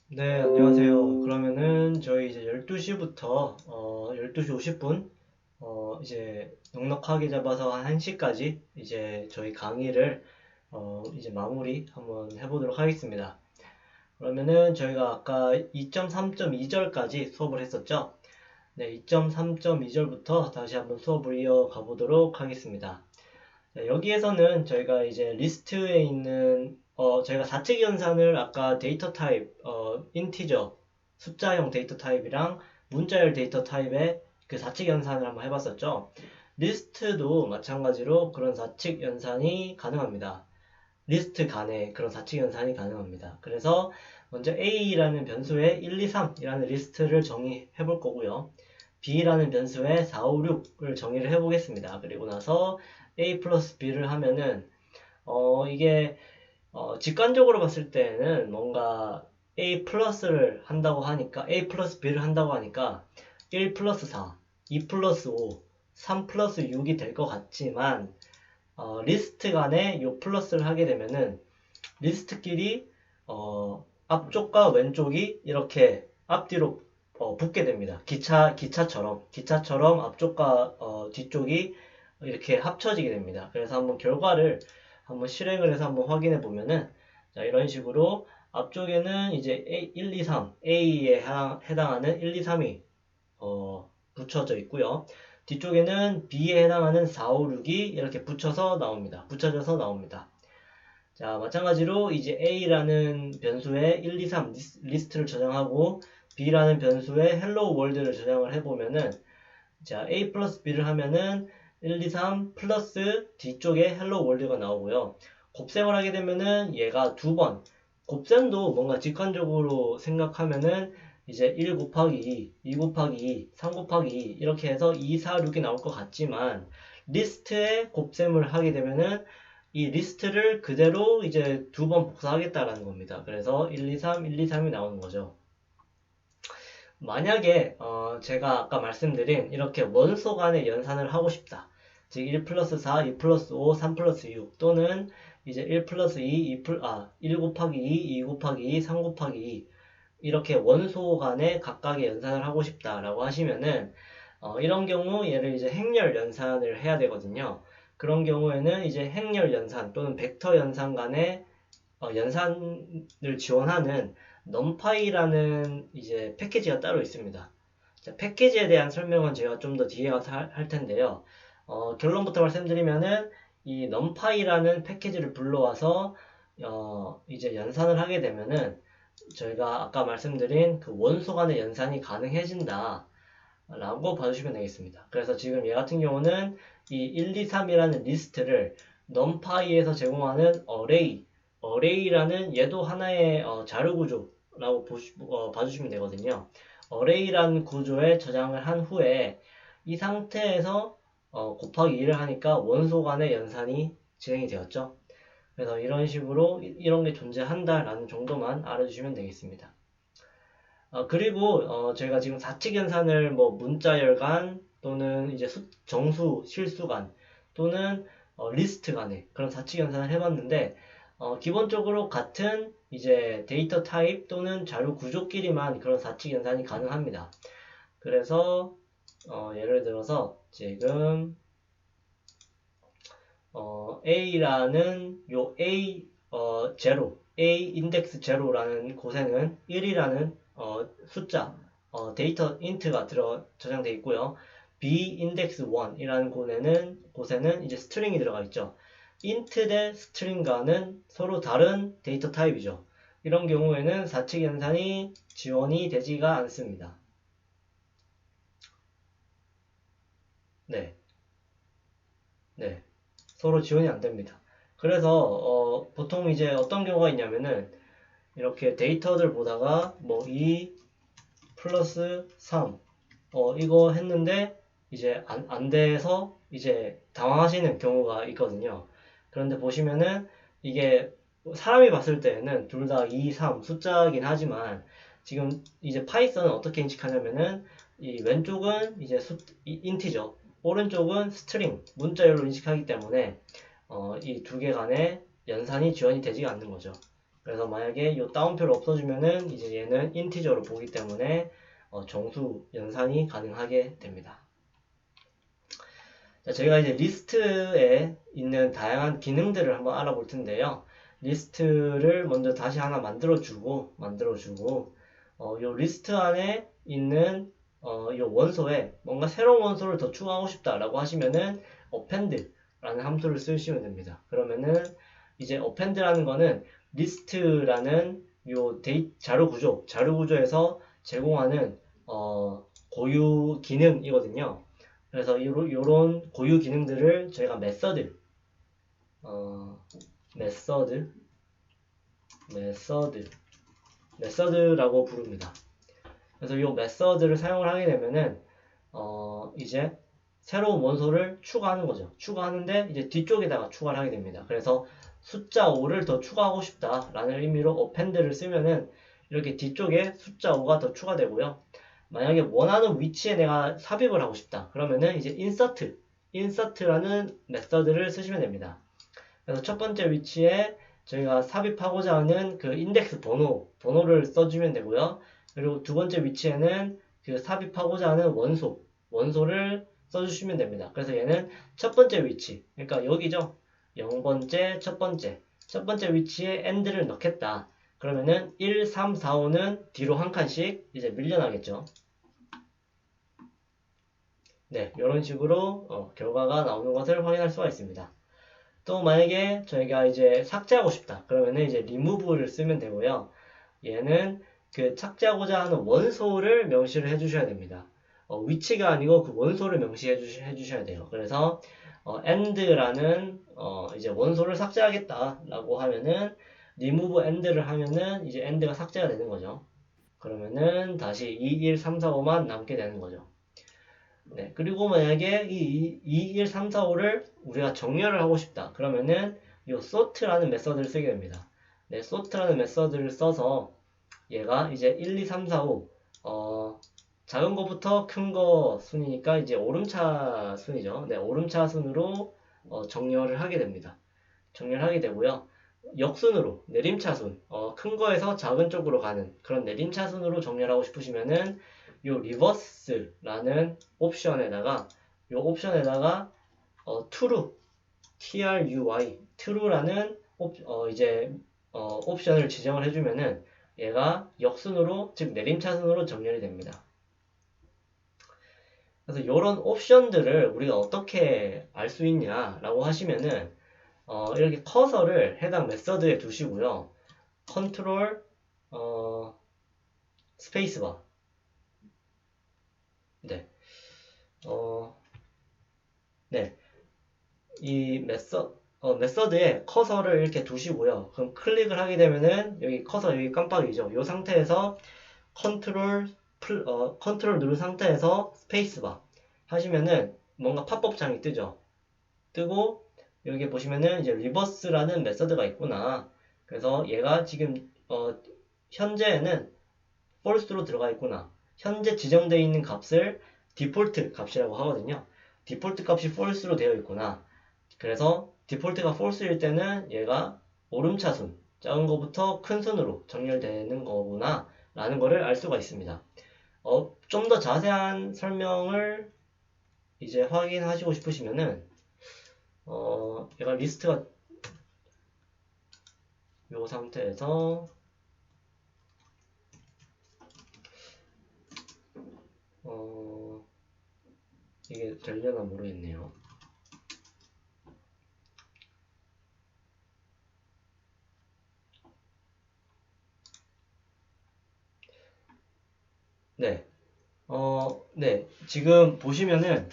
네, 안녕하세요. 그러면은 저희 이제 12시부터 12시 50분 이제 넉넉하게 잡아서 한 1시까지 이제 저희 강의를 이제 마무리 한번 해보도록 하겠습니다. 그러면은 저희가 아까 2.3.2절까지 수업을 했었죠? 네, 2.3.2절부터 다시 한번 수업을 이어가 보도록 하겠습니다. 네, 여기에서는 저희가 이제 리스트에 있는 저희가 사칙 연산을 아까 데이터 타입 인티저 숫자형 데이터 타입이랑 문자열 데이터 타입의 그 사칙 연산을 한번 해봤었죠. 리스트도 마찬가지로 그런 사칙 연산이 가능합니다. 리스트 간에 그런 사칙 연산이 가능합니다. 그래서 먼저 A라는 변수에 1, 2, 3이라는 리스트를 정의해 볼 거고요. B라는 변수에 4, 5, 6을 정의를 해 보겠습니다. 그리고 나서 A 플러스 B를 하면은 이게 직관적으로 봤을 때는 뭔가 A 플러스를 한다고 하니까 A 플러스 B를 한다고 하니까 1 플러스 4, 2 플러스 5, 3 플러스 6이 될 것 같지만 리스트 간에 요 플러스를 하게 되면은 리스트끼리 앞쪽과 왼쪽이 이렇게 앞뒤로 붙게 됩니다. 기차처럼 앞쪽과 뒤쪽이 이렇게 합쳐지게 됩니다. 그래서 한번 결과를 한번 실행을 해서 한번 확인해 보면은 자, 이런 식으로 앞쪽에는 이제 1, 2, 3, A에 해당하는 1, 2, 3이 붙여져 있고요. 뒤쪽에는 B에 해당하는 4, 5, 6이 이렇게 붙여져서 나옵니다. 자, 마찬가지로 이제 A라는 변수에 1, 2, 3 리스트를 저장하고 B라는 변수에 hello world를 저장을 해보면은 자, A 플러스 B를 하면은 1, 2, 3 플러스 뒤쪽에 hello world가 나오고요. 곱셈을 하게 되면은 얘가 두 번, 곱셈도 뭔가 직관적으로 생각하면은 이제 1 곱하기 2, 2 곱하기 2, 3 곱하기 2 이렇게 해서 2, 4, 6이 나올 것 같지만 리스트에 곱셈을 하게 되면은 이 리스트를 그대로 이제 두 번 복사하겠다라는 겁니다. 그래서 1, 2, 3, 1, 2, 3이 나오는 거죠. 만약에 제가 아까 말씀드린 이렇게 원소 간의 연산을 하고 싶다. 즉 1 플러스 4, 2 플러스 5, 3 플러스 6 또는 이제 1 플러스 2, 1 곱하기 2, 2 곱하기 2, 3 곱하기 2 이렇게 원소 간의 각각의 연산을 하고 싶다라고 하시면은 이런 경우 얘를 이제 행렬 연산을 해야 되거든요. 그런 경우에는 이제 행렬 연산 또는 벡터 연산 간의 연산을 지원하는 numpy라는 이제 패키지가 따로 있습니다. 자, 패키지에 대한 설명은 제가 좀 더 뒤에 가서 할 텐데요. 결론부터 말씀드리면은 이 numpy라는 패키지를 불러와서 이제 연산을 하게 되면은 저희가 아까 말씀드린 그 원소 간의 연산이 가능해진다 라고 봐주시면 되겠습니다. 그래서 지금 얘 같은 경우는 이 1, 2, 3이라는 리스트를 numpy에서 제공하는 array라는 얘도 하나의 자료 구조라고 봐주시면 되거든요. array라는 구조에 저장을 한 후에 이 상태에서 곱하기 2를 하니까 원소 간의 연산이 진행이 되었죠. 그래서 이런 식으로 이런 게 존재한다라는 정도만 알아주시면 되겠습니다. 그리고 저희가 지금 사칙 연산을 뭐 문자열간 또는 이제 정수 실수간 또는 리스트 간에 그런 사칙 연산을 해봤는데 기본적으로 같은 이제 데이터 타입 또는 자료 구조끼리만 그런 사칙 연산이 가능합니다. 그래서 예를 들어서 지금 A라는 요 A 인덱스 제로라는 곳에는 1이라는 숫자 데이터 인트가 저장되어 있고요. B 인덱스 1이라는 곳에는 이제 스트링이 들어가 있죠. int 대 스트링과는 서로 다른 데이터 타입이죠. 이런 경우에는 사칙 연산이 지원이 되지가 않습니다. 네, 네. 서로 지원이 안 됩니다. 그래서 보통 이제 어떤 경우가 있냐면은 이렇게 데이터들 보다가 뭐 2 플러스 3 이거 했는데 이제 안 돼서 이제 당황하시는 경우가 있거든요. 그런데 보시면은 이게 사람이 봤을 때는 둘 다 2, 3 숫자긴 하지만 지금 이제 파이썬은 어떻게 인식하냐면은 이 왼쪽은 이제 인티저 오른쪽은 스트링 문자열로 인식하기 때문에 이 두 개 간의 연산이 지원이 되지 않는 거죠. 그래서 만약에 이 다운표를 없어주면은 이제 얘는 인티저로 보기 때문에 정수 연산이 가능하게 됩니다. 자, 저희가 이제 리스트에 있는 다양한 기능들을 한번 알아볼 텐데요. 리스트를 먼저 다시 하나 만들어주고, 요 리스트 안에 있는 요 원소에 뭔가 새로운 원소를 더 추가하고 싶다라고 하시면은 append라는 함수를 쓰시면 됩니다. 그러면은 이제 append라는 거는 리스트라는 요 자료 구조에서 제공하는 고유 기능이거든요. 그래서 요런 고유 기능들을 저희가 메서드라고 부릅니다. 그래서 요 메서드를 사용을 하게 되면은 이제 새로운 원소를 추가하는 거죠. 추가하는데 이제 뒤쪽에다가 추가를 하게 됩니다. 그래서 숫자 5를 더 추가하고 싶다라는 의미로 append를 쓰면은 이렇게 뒤쪽에 숫자 5가 더 추가되고요. 만약에 원하는 위치에 내가 삽입을 하고 싶다. 그러면은 이제 insert라는 메서드를 쓰시면 됩니다. 그래서 첫 번째 위치에 저희가 삽입하고자 하는 그 인덱스 번호를 써주면 되고요. 그리고 두 번째 위치에는 그 삽입하고자 하는 원소를 써주시면 됩니다. 그래서 얘는 첫 번째 위치, 그러니까 여기죠. 0번째, 첫 번째 위치에 end를 넣겠다. 그러면은 1, 3, 4, 5는 뒤로 한 칸씩 이제 밀려나겠죠. 네, 이런 식으로 결과가 나오는 것을 확인할 수가 있습니다. 또 만약에 저희가 이제 삭제하고 싶다. 그러면은 이제 remove를 쓰면 되고요. 얘는 그 삭제하고자 하는 원소를 명시를 해주셔야 됩니다. 위치가 아니고 그 원소를 명시해 주셔야 돼요. 그래서 end라는 이제 원소를 삭제하겠다라고 하면은 remove end를 하면은 이제 end가 삭제가 되는 거죠. 그러면은 다시 2, 1, 3, 4, 5만 남게 되는 거죠. 네, 그리고 만약에 이 2, 1, 3, 4, 5를 우리가 정렬을 하고 싶다. 그러면은 이 sort라는 메서드를 쓰게 됩니다. 네, sort라는 메서드를 써서 얘가 이제 1, 2, 3, 4, 5 작은 거부터 큰 거 순이니까 이제 오름차 순이죠. 네, 오름차 순으로 정렬을 하게 됩니다. 정렬하게 되고요. 역순으로 내림차순, 큰 거에서 작은 쪽으로 가는 그런 내림차순으로 정렬하고 싶으시면은 요 리버스라는 옵션에다가 true, true라는 옵션을 지정을 해주면은 얘가 역순으로, 즉 내림차순으로 정렬이 됩니다. 그래서 이런 옵션들을 우리가 어떻게 알 수 있냐라고 하시면은 이렇게 커서를 해당 메서드에 두시고요. 컨트롤 스페이스바. 네. 네. 이 메서드에 커서를 이렇게 두시고요. 그럼 클릭을 하게 되면은 여기 커서 여기 깜빡이죠. 이 상태에서 컨트롤 누른 상태에서 스페이스바 하시면은 뭔가 팝업 창이 뜨죠. 뜨고 여기 보시면은 이제 리버스라는 메서드가 있구나. 그래서 얘가 지금 현재에는 false로 들어가 있구나. 현재 지정되어 있는 값을 디폴트 값이라고 하거든요. 디폴트 값이 false로 되어 있구나. 그래서 디폴트가 false일 때는 얘가 오름차순, 작은 거부터 큰 순으로 정렬되는 거구나 라는 거를 알 수가 있습니다. 좀 더 자세한 설명을 이제 확인하시고 싶으시면은 얘가 리스트가 요 상태에서 이게 되려나 모르겠네요. 네. 네. 지금 보시면은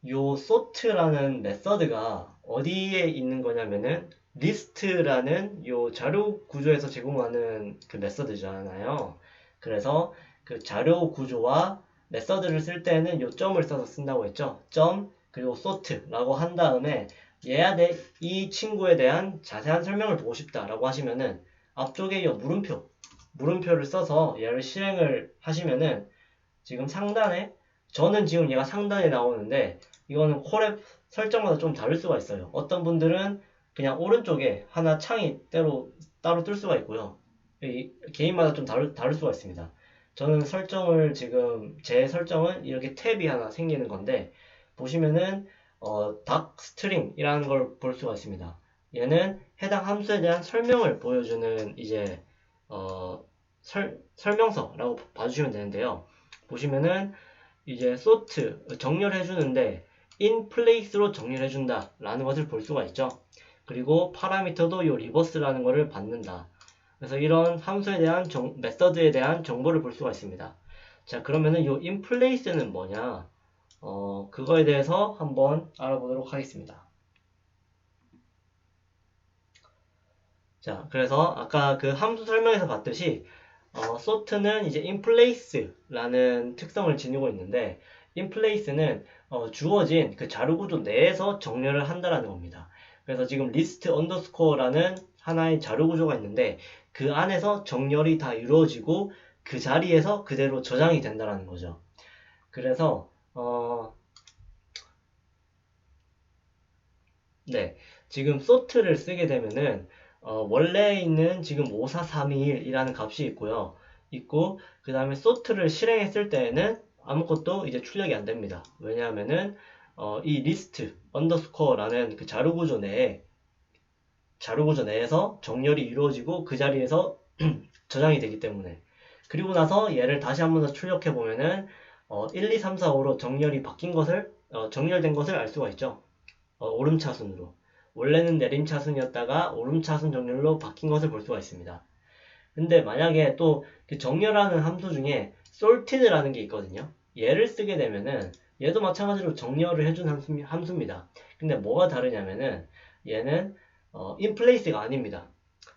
요 sort라는 메서드가 어디에 있는 거냐면은 list라는 요 자료 구조에서 제공하는 그 메서드잖아요. 그래서 그 자료 구조와 메서드를 쓸 때는 요 점을 써서 쓴다고 했죠. 점 그리고 sort라고 한 다음에 이 친구에 대한 자세한 설명을 보고 싶다라고 하시면은 앞쪽에 요 물음표를 써서 얘를 실행을 하시면은 지금 상단에 저는 지금 얘가 상단에 나오는데 이거는 콜앱 설정마다 좀 다를 수가 있어요. 어떤 분들은 그냥 오른쪽에 하나 창이 따로 따로 뜰 수가 있고요. 개인마다 좀 다를 수가 있습니다. 저는 지금 제 설정은 이렇게 탭이 하나 생기는 건데, 보시면은 닥 스트링이라는 걸 볼 수가 있습니다. 얘는 해당 함수에 대한 설명을 보여주는 이제 설명서라고 봐주시면 되는데요. 보시면은 이제 sort 정렬해 주는데 in place로 정렬해 준다 라는 것을 볼 수가 있죠. 그리고 파라미터도 요 리버스라는 것을 받는다. 그래서 이런 함수에 대한 메서드에 대한 정보를 볼 수가 있습니다. 자, 그러면은 요 in place는 뭐냐? 그거에 대해서 한번 알아보도록 하겠습니다. 자, 그래서 아까 그 함수 설명에서 봤듯이 sort는 이제 in place라는 특성을 지니고 있는데, in place는 주어진 그 자료 구조 내에서 정렬을 한다라는 겁니다. 그래서 지금 list underscore라는 하나의 자료 구조가 있는데, 그 안에서 정렬이 다 이루어지고 그 자리에서 그대로 저장이 된다라는 거죠. 그래서 네, 지금 sort를 쓰게 되면은 원래 있는 지금 54321이라는 값이 있고 그 다음에 sort를 실행했을 때에는 아무것도 이제 출력이 안 됩니다. 왜냐하면은 이 list underscore라는 그 자료 구조 내에서 정렬이 이루어지고 그 자리에서 저장이 되기 때문에. 그리고 나서 얘를 다시 한 번 더 출력해 보면은 1, 2, 3, 4, 5로 정렬된 것을 알 수가 있죠. 오름차순으로. 원래는 내림차순이었다가 오름차순 정렬로 바뀐 것을 볼 수가 있습니다. 근데 만약에 또 그 정렬하는 함수 중에 sorted라는 게 있거든요. 얘를 쓰게 되면은 얘도 마찬가지로 정렬을 해준 함수입니다. 근데 뭐가 다르냐면은 얘는 in place가 아닙니다.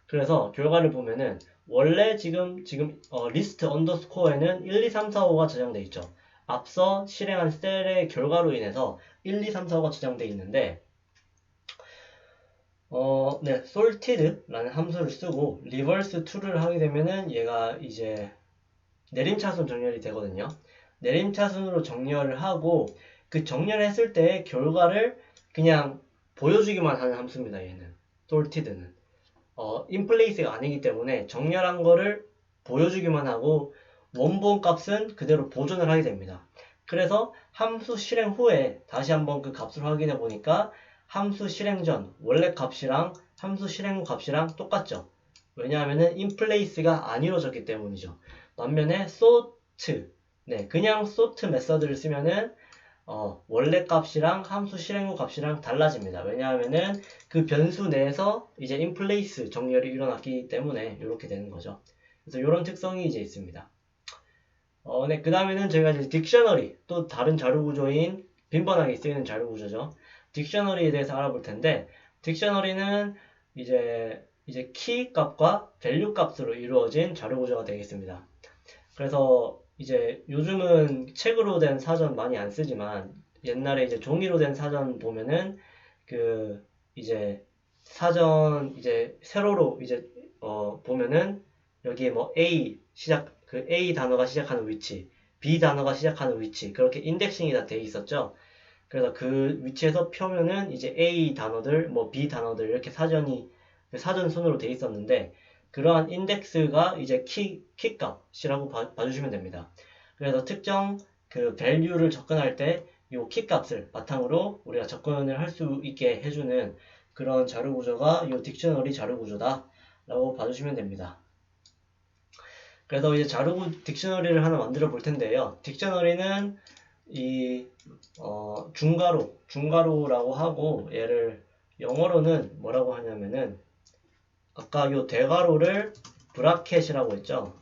그래서 결과를 보면은 원래 지금 list underscore에는 1, 2, 3, 4, 5가 저장돼 있죠. 앞서 실행한 셀의 결과로 인해서 1, 2, 3, 4, 5가 저장돼 있는데 네, sorted라는 함수를 쓰고 reverse to를 하게 되면은 얘가 이제 내림차순 정렬이 되거든요. 내림차순으로 정렬을 하고 그 정렬했을 때의 결과를 그냥 보여주기만 하는 함수입니다. 얘는 sorted는 in place가 아니기 때문에 정렬한 거를 보여주기만 하고 원본 값은 그대로 보존을 하게 됩니다. 그래서 함수 실행 후에 다시 한번 그 값을 확인해 보니까 함수 실행 전 원래 값이랑 함수 실행 후 값이랑 똑같죠. 왜냐하면은 in place가 안 이루어졌기 때문이죠. 반면에 sort, 네, 그냥 sort 메서드를 쓰면은 원래 값이랑 함수 실행 후 값이랑 달라집니다. 왜냐하면은 그 변수 내에서 이제 in place 정렬이 일어났기 때문에 이렇게 되는 거죠. 그래서 이런 특성이 이제 있습니다. 네, 그 다음에는 저희가 이제 딕셔너리, 또 다른 자료 구조인 빈번하게 쓰이는 자료 구조죠. 딕셔너리에 대해서 알아볼 텐데, 딕셔너리는 이제 키 값과 밸류 값으로 이루어진 자료 구조가 되겠습니다. 그래서 이제 요즘은 책으로 된 사전 많이 안 쓰지만 옛날에 이제 종이로 된 사전 보면은 그 이제 사전 이제 세로로 이제 보면은 여기에 뭐 A 단어가 시작하는 위치, B 단어가 시작하는 위치 그렇게 인덱싱이 다 돼 있었죠. 그래서 그 위치에서 펴면은 이제 A 단어들, 뭐 B 단어들 이렇게 사전 순으로 돼 있었는데 그러한 인덱스가 이제 키 값이라고 봐주시면 됩니다. 그래서 특정 그 value를 접근할 때 이 키 값을 바탕으로 우리가 접근을 할 수 있게 해주는 그런 자료 구조가 이 딕셔너리 자료 구조다 라고 봐주시면 됩니다. 그래서 이제 딕셔너리를 하나 만들어 볼 텐데요. 딕셔너리는 이 중괄호라고 하고 얘를 영어로는 뭐라고 하냐면은 아까 요 대괄호를 브라켓이라고 했죠.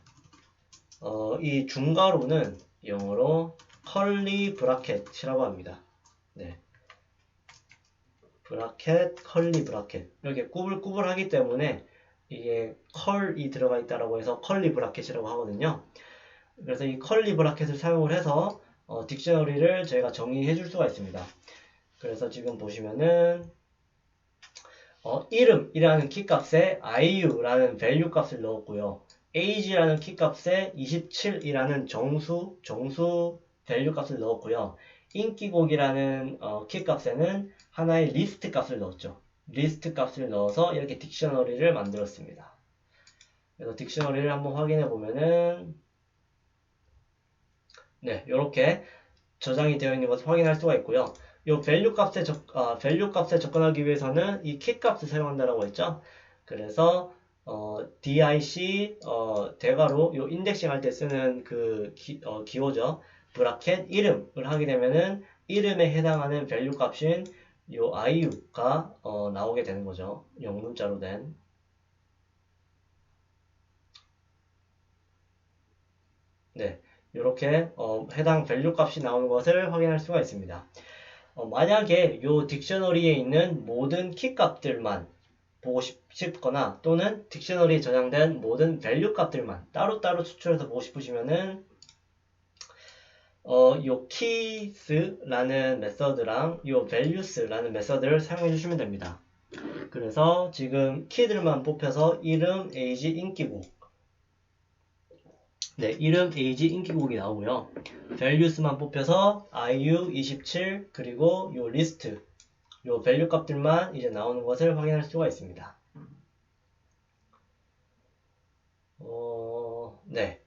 이 중괄호는 영어로 컬리 브라켓이라고 합니다. 네. 브라켓, 컬리 브라켓. 이렇게 꾸불꾸불 하기 때문에 이게 컬이 들어가 있다라고 해서 컬리 브라켓이라고 하거든요. 그래서 이 컬리 브라켓을 사용을 해서 딕셔너리를 저희가 정의해 줄 수가 있습니다. 그래서 지금 보시면은 이름이라는 키값에 iu라는 value 값을 넣었고요. age라는 키값에 27이라는 정수 value 값을 넣었고요. 인기곡이라는 키값에는 하나의 리스트 값을 넣었죠. 리스트 값을 넣어서 이렇게 딕셔너리를 만들었습니다. 그래서 딕셔너리를 한번 확인해 보면은 네, 이렇게 저장이 되어 있는 것을 확인할 수가 있고요. 이 밸류 값에 접근하기 위해서는 이 키 값을 사용한다라고 했죠. 그래서 dic 대괄호 요 인덱싱 할 때 쓰는 그 기호죠. 브라켓 이름을 하게 되면은 이름에 해당하는 밸류 값인 요 iu가 나오게 되는 거죠. 영문자로 된. 네, 이렇게 해당 밸류 값이 나오는 것을 확인할 수가 있습니다. 만약에 이 딕셔너리에 있는 모든 키 값들만 보고 싶거나 또는 딕셔너리에 저장된 모든 밸류 값들만 따로따로 추출해서 보고 싶으시면은 요 keys라는 메서드랑 요 values라는 메서드를 사용해 주시면 됩니다. 그래서 지금 키들만 뽑혀서 이름, age, 인기곡 네, 이름, age, 인기곡이 나오고요. values만 뽑혀서 IU 27 그리고 요 리스트 요 밸류 값들만 이제 나오는 것을 확인할 수가 있습니다. 네.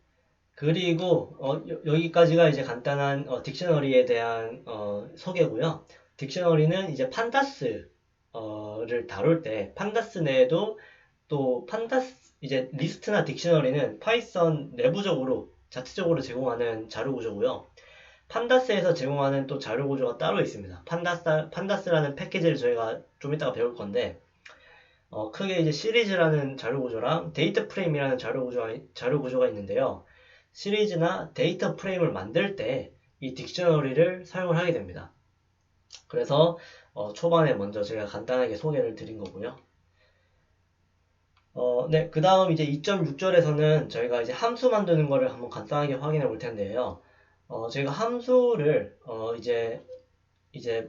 그리고 여기까지가 이제 간단한 딕셔너리에 대한 소개고요. 딕셔너리는 이제 판다스를 다룰 때 판다스 내에도 또 판다스 이제 리스트나 딕셔너리는 파이썬 내부적으로 자체적으로 제공하는 자료 구조고요. 판다스에서 제공하는 또 자료 구조가 따로 있습니다. 판다스라는 패키지를 저희가 좀 이따가 배울 건데 크게 이제 시리즈라는 자료 구조랑 데이터 프레임이라는 자료 구조가 있는데요. 시리즈나 데이터 프레임을 만들 때 이 딕셔너리를 사용을 하게 됩니다. 그래서 초반에 먼저 제가 간단하게 소개를 드린 거고요. 네, 그 다음 이제 2.6절에서는 저희가 이제 함수 만드는 거를 한번 간단하게 확인해 볼 텐데요. 저희가 함수를 이제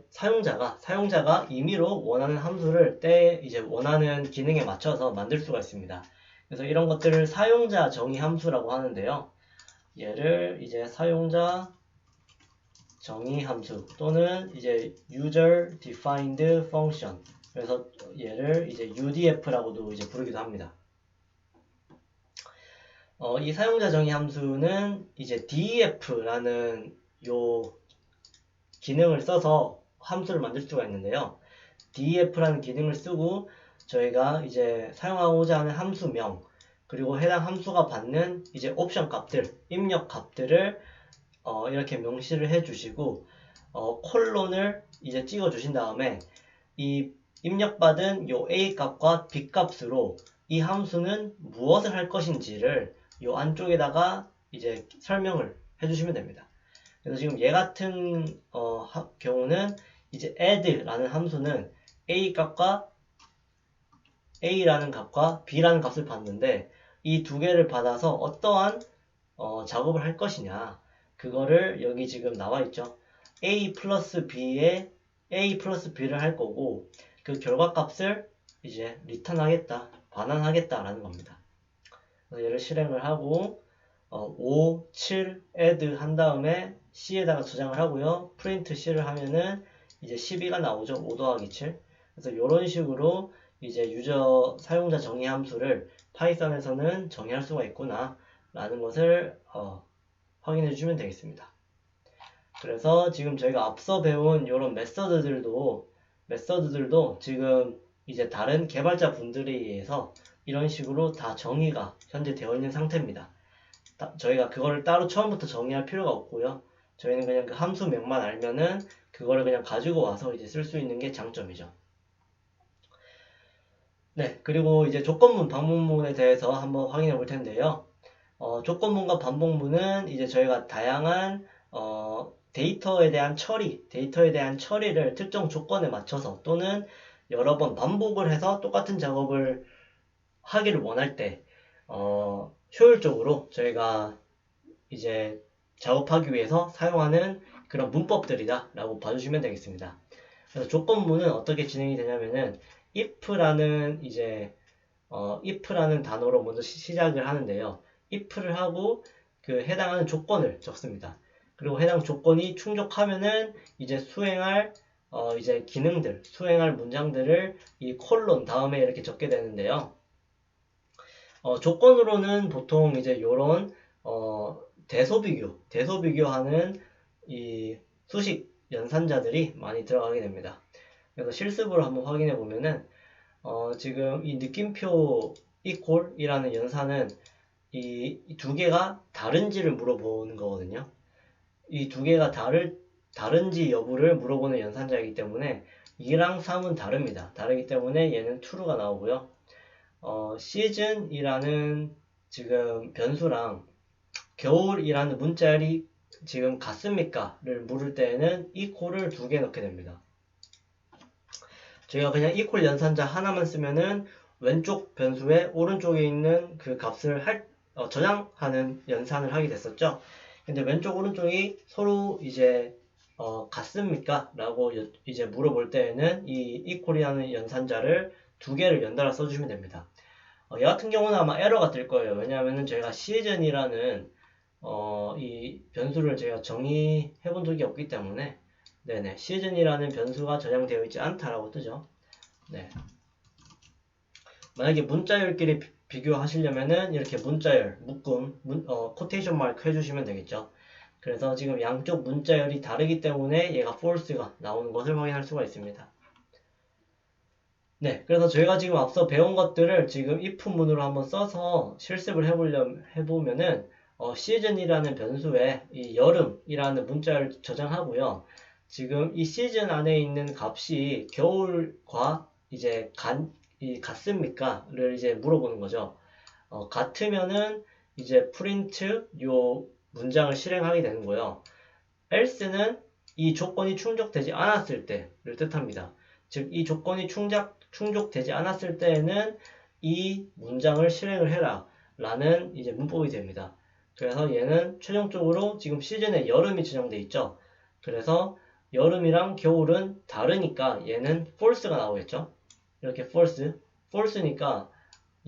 사용자가 임의로 원하는 함수를 이제 원하는 기능에 맞춰서 만들 수가 있습니다. 그래서 이런 것들을 사용자 정의 함수라고 하는데요. 얘를 이제 사용자 정의 함수 또는 이제 user defined function 그래서 얘를 이제 UDF라고도 이제 부르기도 합니다. 이 사용자 정의 함수는 이제 def라는 요 기능을 써서 함수를 만들 수가 있는데요. def라는 기능을 쓰고 저희가 이제 사용하고자 하는 함수명 그리고 해당 함수가 받는 이제 옵션 값들, 입력 값들을 이렇게 명시를 해주시고 콜론을 이제 찍어주신 다음에 이 입력받은 요 A 값과 B 값으로 이 함수는 무엇을 할 것인지를 요 안쪽에다가 이제 설명을 해주시면 됩니다. 그래서 지금 얘 같은 경우는 이제 add라는 함수는 A라는 값과 B라는 값을 받는데 이 두 개를 받아서 어떠한 작업을 할 것이냐 그거를 여기 지금 나와 있죠. A 플러스 B에 A 플러스 B를 할 거고 그 결과값을 이제 리턴하겠다, 반환하겠다라는 겁니다. 그래서 얘를 실행을 하고 5, 7 add 한 다음에 C에다가 저장을 하고요. 프린트 C를 하면은 이제 12가 나오죠. 5 더하기 7. 그래서 이런 식으로 이제 사용자 정의 함수를 파이썬에서는 정의할 수가 있구나 라는 것을 확인해 주시면 되겠습니다. 그래서 지금 저희가 앞서 배운 이런 메서드들도 지금 이제 다른 개발자 분들에 의해서 이런 식으로 다 정의가 현재 되어 있는 상태입니다. 저희가 그거를 따로 처음부터 정의할 필요가 없고요. 저희는 그냥 그 함수명만 알면은 그거를 그냥 가지고 와서 이제 쓸 수 있는 게 장점이죠. 네, 그리고 이제 조건문, 반복문에 대해서 한번 확인해 볼 텐데요. 조건문과 반복문은 이제 저희가 다양한 데이터에 대한 처리를 특정 조건에 맞춰서 또는 여러 번 반복을 해서 똑같은 작업을 하기를 원할 때 효율적으로 저희가 이제 작업하기 위해서 사용하는 그런 문법들이다 라고 봐주시면 되겠습니다. 그래서 조건문은 어떻게 진행이 되냐면은 if라는 단어로 먼저 시작을 하는데요. if를 하고 그 해당하는 조건을 적습니다. 그리고 해당 조건이 충족하면은 이제 수행할 수행할 문장들을 이 콜론 다음에 이렇게 적게 되는데요. 조건으로는 보통 이제 요런 대소비교하는 이 수식 연산자들이 많이 들어가게 됩니다. 그래서 실습으로 한번 확인해 보면은 지금 이 느낌표 equal이라는 연산은 이 두 개가 다른지를 물어보는 거거든요. 이 두 개가 다른지 여부를 물어보는 연산자이기 때문에 2랑 3은 다릅니다. 다르기 때문에 얘는 true가 나오고요. season이라는 지금 변수랑 겨울이라는 문자열이 지금 같습니까?를 물을 때에는 equal을 두 개 넣게 됩니다. 저희가 그냥 equal 연산자 하나만 쓰면은 왼쪽 변수에 오른쪽에 있는 그 값을 저장하는 연산을 하게 됐었죠. 근데 왼쪽 오른쪽이 서로 이제 같습니까? 라고 이제 물어볼 때에는 이 equal이라는 연산자를 두 개를 연달아 써주시면 됩니다. 얘 같은 경우는 아마 에러가 뜰 거예요. 왜냐하면 저희가 season이라는 이 변수를 제가 정의해 본 적이 없기 때문에 네네 season이라는 변수가 저장되어 있지 않다라고 뜨죠. 네. 만약에 문자열끼리 비교하시려면은 이렇게 문자열, 묶음, 코테이션 마크 해주시면 되겠죠. 그래서 지금 양쪽 문자열이 다르기 때문에 얘가 false가 나오는 것을 확인할 수가 있습니다. 네, 그래서 저희가 지금 앞서 배운 것들을 지금 if문으로 한번 써서 실습을 해보면은 season이라는 변수에 이 여름이라는 문자를 저장하고요. 지금 이 season 안에 있는 값이 겨울과 이제 같습니까?를 이제 물어보는 거죠. 같으면은 이제 print 요 문장을 실행하게 되는 거예요. else는 이 조건이 충족되지 않았을 때를 뜻합니다. 즉, 이 조건이 충족되지 않았을 때에는 이 문장을 실행을 해라 라는 이제 문법이 됩니다. 그래서 얘는 최종적으로 지금 시즌에 여름이 지정돼 있죠. 그래서 여름이랑 겨울은 다르니까 얘는 false가 나오겠죠. 이렇게 false니까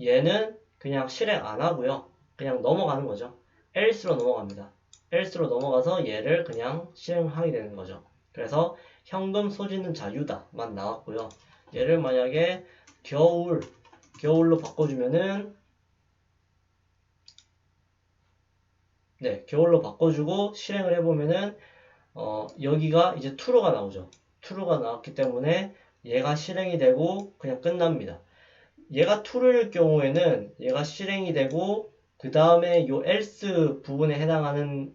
얘는 그냥 실행 안 하고요. 그냥 넘어가는 거죠. else로 넘어갑니다. else로 넘어가서 얘를 그냥 실행하게 되는 거죠. 그래서 현금 소지는 자유다만 나왔고요. 얘를 만약에 겨울로 바꿔주면은 네, 겨울로 바꿔주고 실행을 해보면은 여기가 이제 true가 나오죠. true가 나왔기 때문에 얘가 실행이 되고 그냥 끝납니다. 얘가 true일 경우에는 얘가 실행이 되고 그 다음에 요 else 부분에 해당하는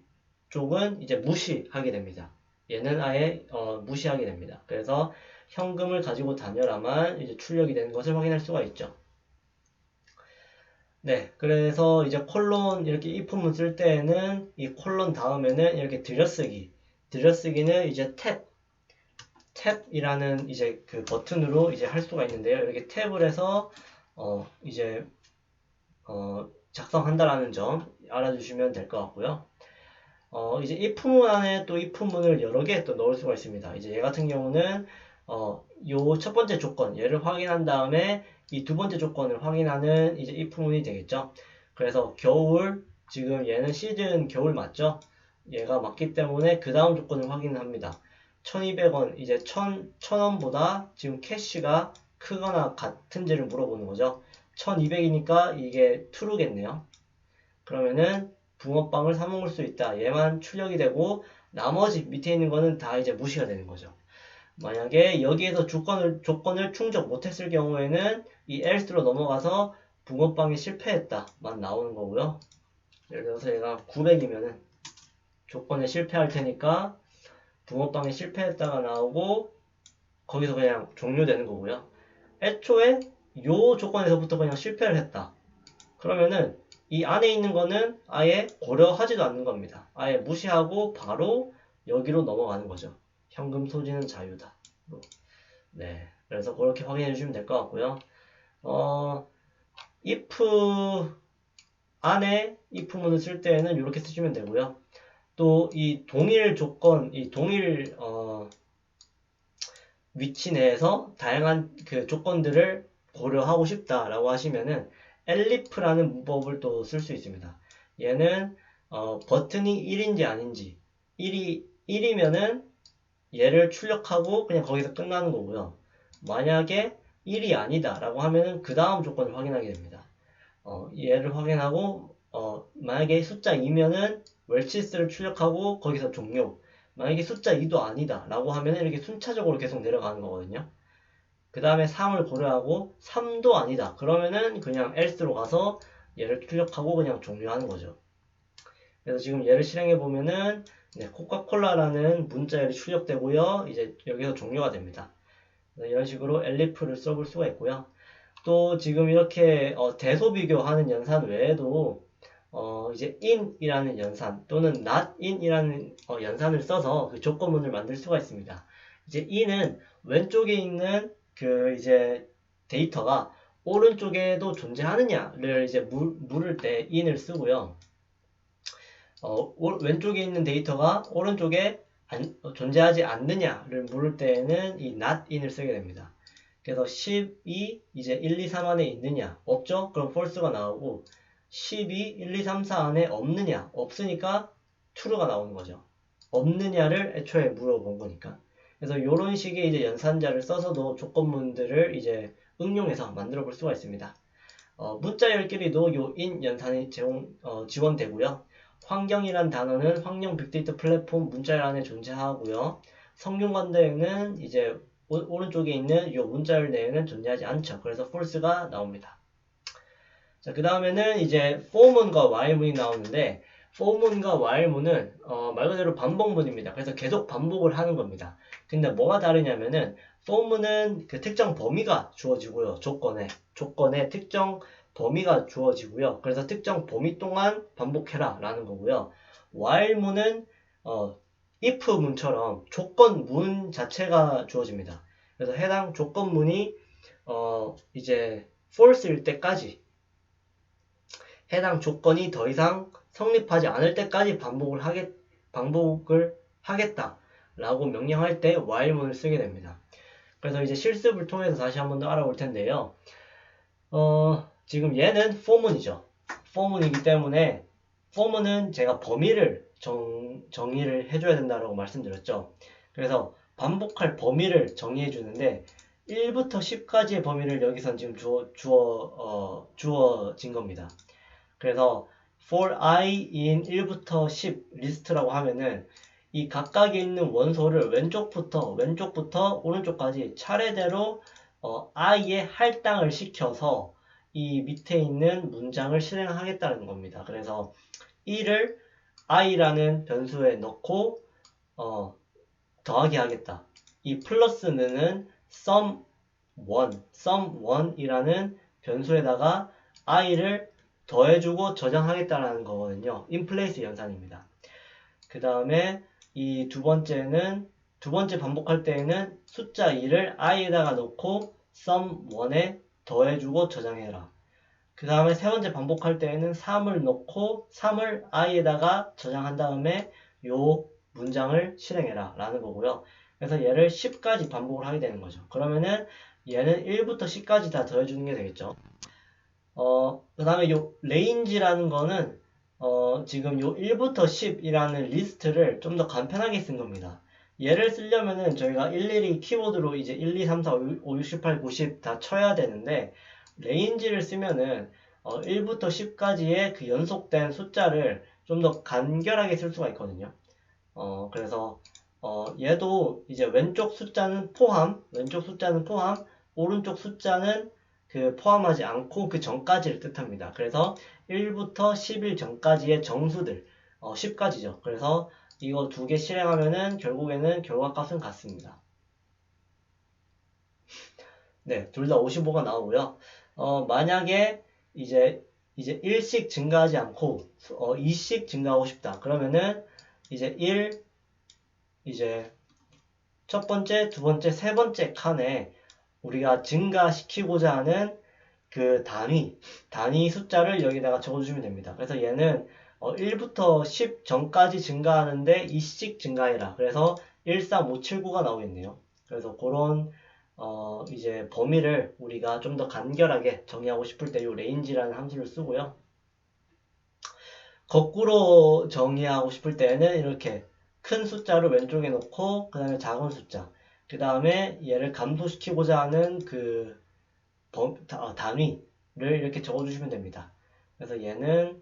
쪽은 이제 무시하게 됩니다. 얘는 아예 무시하게 됩니다. 그래서 현금을 가지고 다녀라만 이제 출력이 되는 것을 확인할 수가 있죠. 네, 그래서 이제 콜론 이렇게 if문 쓸 때에는 이 콜론 다음에는 이렇게 들여쓰기는 이제 탭이라는 이제 그 버튼으로 이제 할 수가 있는데요. 이렇게 탭을 해서 이제 작성한다라는 점 알아주시면 될 것 같고요. 이제 if문 안에 또 if문을 여러 개 또 넣을 수가 있습니다. 이제 얘 같은 경우는 요 첫 번째 조건 얘를 확인한 다음에 이 두 번째 조건을 확인하는 이제 if문이 되겠죠. 그래서 겨울 지금 얘는 시즌 겨울 맞죠? 얘가 맞기 때문에 그 다음 조건을 확인합니다. 1200원 이제 1000원보다 지금 캐시가 크거나 같은지를 물어보는 거죠. 1200이니까 이게 true겠네요. 그러면은 붕어빵을 사 먹을 수 있다. 얘만 출력이 되고 나머지 밑에 있는 거는 다 이제 무시가 되는 거죠. 만약에 여기에서 조건을 충족 못했을 경우에는 이 else로 넘어가서 붕어빵이 실패했다만 나오는 거고요. 예를 들어서 얘가 900이면은 조건에 실패할 테니까 붕어빵이 실패했다가 나오고 거기서 그냥 종료되는 거고요. 애초에 요 조건에서부터 그냥 실패를 했다. 그러면은 이 안에 있는 거는 아예 고려하지도 않는 겁니다. 아예 무시하고 바로 여기로 넘어가는 거죠. 현금 소지는 자유다. 네, 그래서 그렇게 확인해 주시면 될 것 같고요. if 안에 if문을 쓸 때는 이렇게 쓰시면 되고요. 또 이 동일 조건, 이 동일 위치 내에서 다양한 그 조건들을 고려하고 싶다라고 하시면은 elif라는 문법을 또 쓸 수 있습니다. 얘는 버튼이 1인지 아닌지 1이면은 얘를 출력하고 그냥 거기서 끝나는 거고요. 만약에 1이 아니다 라고 하면은 그 다음 조건을 확인하게 됩니다. 얘를 확인하고 만약에 숫자 2면은 웰치스를 출력하고 거기서 종료. 만약에 숫자 2도 아니다 라고 하면 이렇게 순차적으로 계속 내려가는 거거든요. 그 다음에 3을 고려하고 3도 아니다 그러면은 그냥 else로 가서 얘를 출력하고 그냥 종료하는 거죠. 그래서 지금 얘를 실행해 보면은 코카콜라라는 문자열이 출력되고요. 이제 여기서 종료가 됩니다. 이런 식으로 elif를 써볼 수가 있고요. 또 지금 이렇게 대소 비교하는 연산 외에도 이제 in이라는 연산 또는 not in이라는 연산을 써서 그 조건문을 만들 수가 있습니다. 이제 in은 왼쪽에 있는 그 이제 데이터가 오른쪽에도 존재하느냐를 이제 물을 때 in을 쓰고요. 왼쪽에 있는 데이터가 오른쪽에 존재하지 않느냐를 물을 때에는 이 not in을 쓰게 됩니다. 그래서 10이 이제 1, 2, 3 안에 있느냐? 없죠? 그럼 false가 나오고 12, 1, 2, 3, 4 안에 없느냐? 없으니까 true가 나오는 거죠. 없느냐를 애초에 물어본 거니까. 그래서 이런 식의 이제 연산자를 써서도 조건문들을 이제 응용해서 만들어 볼 수가 있습니다. 문자열끼리도 요 in 연산이 지원되고요. 환경이란 단어는 환경 빅데이터 플랫폼 문자열 안에 존재하고요. 성균관대에는 이제 오른쪽에 있는 이 문자열 내에는 존재하지 않죠. 그래서 false가 나옵니다. 자, 그 다음에는 이제 for문과 while문이 나오는데 for문과 while문은 말 그대로 반복문입니다. 그래서 계속 반복을 하는 겁니다. 근데 뭐가 다르냐면은 for문은 그 특정 범위가 주어지고요. 조건에 특정 범위가 주어지고요. 그래서 특정 범위 동안 반복해라 라는 거고요. while문은 if문처럼 조건문 자체가 주어집니다. 그래서 해당 조건문이 이제 false일 때까지 해당 조건이 더 이상 성립하지 않을 때까지 반복을 하겠다 라고 명령할 때 while문을 쓰게 됩니다. 그래서 이제 실습을 통해서 다시 한번 더 알아볼 텐데요. 지금 얘는 for문이죠. for문이기 때문에 for문은 제가 범위를 정의를 해줘야 된다고 말씀드렸죠. 그래서 반복할 범위를 정의해 주는데 1부터 10까지의 범위를 여기선 지금 주어진 겁니다. 그래서 for i in 1부터 10 리스트라고 하면은 이 각각에 있는 원소를 왼쪽부터 오른쪽까지 차례대로 i에 할당을 시켜서 이 밑에 있는 문장을 실행하겠다는 겁니다. 그래서 1을 i라는 변수에 넣고 더하기 하겠다. 이 플러스는 sum1이라는 변수에다가 i를 더해주고 저장하겠다는 거거든요. 인플레이스 연산입니다. 그 다음에 이 두 번째 반복할 때에는 숫자 2를 i에다가 넣고 sum1에 더해주고 저장해라. 그 다음에 세 번째 반복할 때에는 3을 넣고 3을 i에다가 저장한 다음에 요 문장을 실행해라 라는 거고요. 그래서 얘를 10까지 반복을 하게 되는 거죠. 그러면은 얘는 1부터 10까지 다 더해주는 게 되겠죠. 그 다음에 요 range라는 거는 지금 요 1부터 10이라는 리스트를 좀 더 간편하게 쓴 겁니다. 얘를 쓰려면은 저희가 일일이 키보드로 이제 1, 2, 3, 4, 5, 6, 7, 8, 9, 10 다 쳐야 되는데 range를 쓰면은 1부터 10까지의 그 연속된 숫자를 좀 더 간결하게 쓸 수가 있거든요. 그래서 얘도 이제 왼쪽 숫자는 포함, 오른쪽 숫자는 그 포함하지 않고 그 전까지를 뜻합니다. 그래서 1부터 10일 전까지의 정수들 10까지죠. 그래서 이거 두 개 실행하면은 결국에는 결과값은 같습니다. 네, 둘 다 55가 나오고요. 만약에 이제 1씩 증가하지 않고 2씩 증가하고 싶다. 그러면은 이제 1 이제 첫 번째, 두 번째, 세 번째 칸에 우리가 증가시키고자 하는 그 단위 숫자를 여기다가 적어주시면 됩니다. 그래서 얘는 1부터 10 전까지 증가하는데 2씩 증가해라. 그래서 13579가 나오겠네요. 그래서 그런 이제 범위를 우리가 좀 더 간결하게 정의하고 싶을 때 이 range라는 함수를 쓰고요. 거꾸로 정의하고 싶을 때는 이렇게 큰 숫자를 왼쪽에 놓고 그 다음에 작은 숫자 그 다음에 얘를 감소시키고자 하는 그 단위를 이렇게 적어주시면 됩니다. 그래서 얘는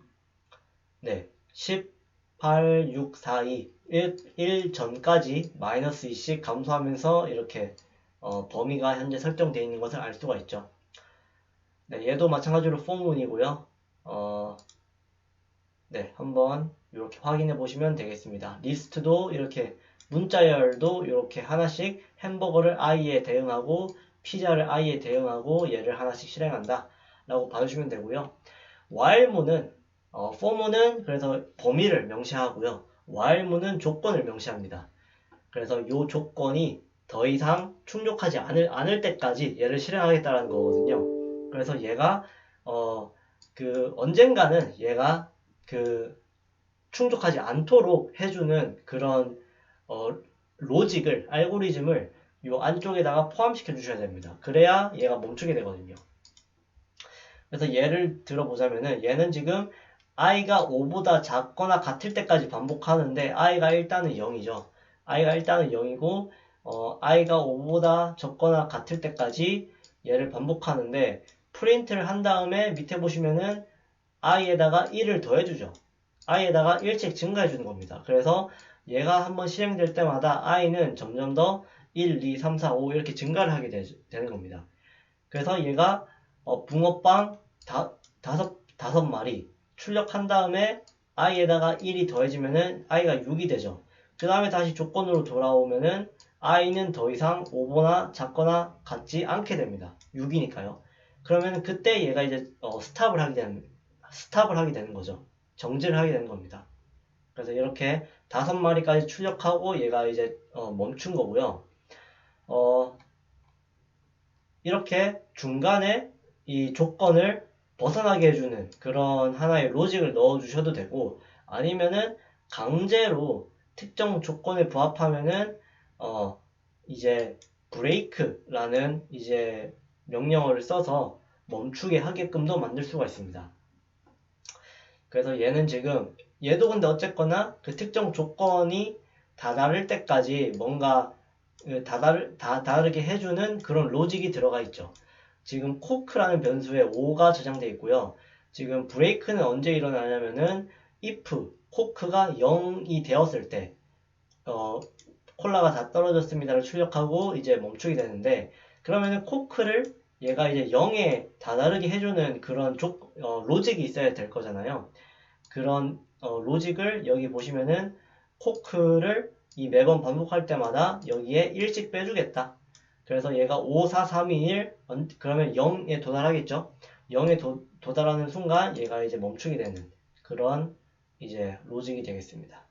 네, 18, 6, 4, 2, 1 전까지 마이너스 2씩 감소하면서 이렇게 범위가 현재 설정되어 있는 것을 알 수가 있죠. 네, 얘도 마찬가지로 포문이고요. 네, 한번 이렇게 확인해 보시면 되겠습니다. 리스트도 이렇게 문자열도 이렇게 하나씩 햄버거를 i에 대응하고 피자를 i에 대응하고 얘를 하나씩 실행한다 라고 봐주시면 되고요. while문은 for문은 그래서 범위를 명시하고요. while문은 조건을 명시합니다. 그래서 이 조건이 더 이상 충족하지 않을 때까지 얘를 실행하겠다는 거거든요. 그래서 얘가 언젠가는 얘가 충족하지 않도록 해주는 그런 로직을 알고리즘을 이 안쪽에다가 포함시켜 주셔야 됩니다. 그래야 얘가 멈추게 되거든요. 그래서 예를 들어보자면은 얘는 지금 i가 5보다 작거나 같을 때까지 반복하는데 i가 일단은 0이죠. i가 일단은 0이고 i가 5보다 적거나 같을 때까지 얘를 반복하는데 프린트를 한 다음에 밑에 보시면은 i에다가 1을 더해주죠. i에다가 1씩 증가해주는 겁니다. 그래서 얘가 한번 실행될 때마다 i는 점점 더 1, 2, 3, 4, 5 이렇게 증가를 하게 되는 겁니다. 그래서 얘가 붕어빵 다섯 마리 출력한 다음에 i에다가 1이 더해지면은 i가 6이 되죠. 그 다음에 다시 조건으로 돌아오면은 i는 더 이상 5보다 작거나 같지 않게 됩니다. 6이니까요. 그러면 그때 얘가 이제 스탑을 하게 되는 거죠. 정지를 하게 되는 겁니다. 그래서 이렇게 5마리까지 출력하고 얘가 이제 멈춘 거고요. 이렇게 중간에 이 조건을 벗어나게 해주는 그런 하나의 로직을 넣어 주셔도 되고, 아니면은 강제로 특정 조건에 부합하면은 이제 브레이크라는 이제 명령어를 써서 멈추게 하게끔도 만들 수가 있습니다. 그래서 얘는 지금 얘도 근데 어쨌거나 그 특정 조건이 다다를 때까지 뭔가 다르게 해주는 그런 로직이 들어가 있죠. 지금 코크라는 변수에 5가 저장되어 있고요. 지금 브레이크는 언제 일어나냐면은 if 코크가 0이 되었을 때 콜라가 다 떨어졌습니다를 출력하고 이제 멈추게 되는데, 그러면은 코크를 얘가 이제 0에 다다르게 해주는 그런 로직이 있어야 될 거잖아요. 그런 로직을 여기 보시면은 코크를 이 매번 반복할 때마다 여기에 1씩 빼주겠다. 그래서 얘가 5, 4, 3, 2, 1 그러면 0에 도달하겠죠. 0에 도달하는 순간 얘가 이제 멈추게 되는 그런 이제 로직이 되겠습니다.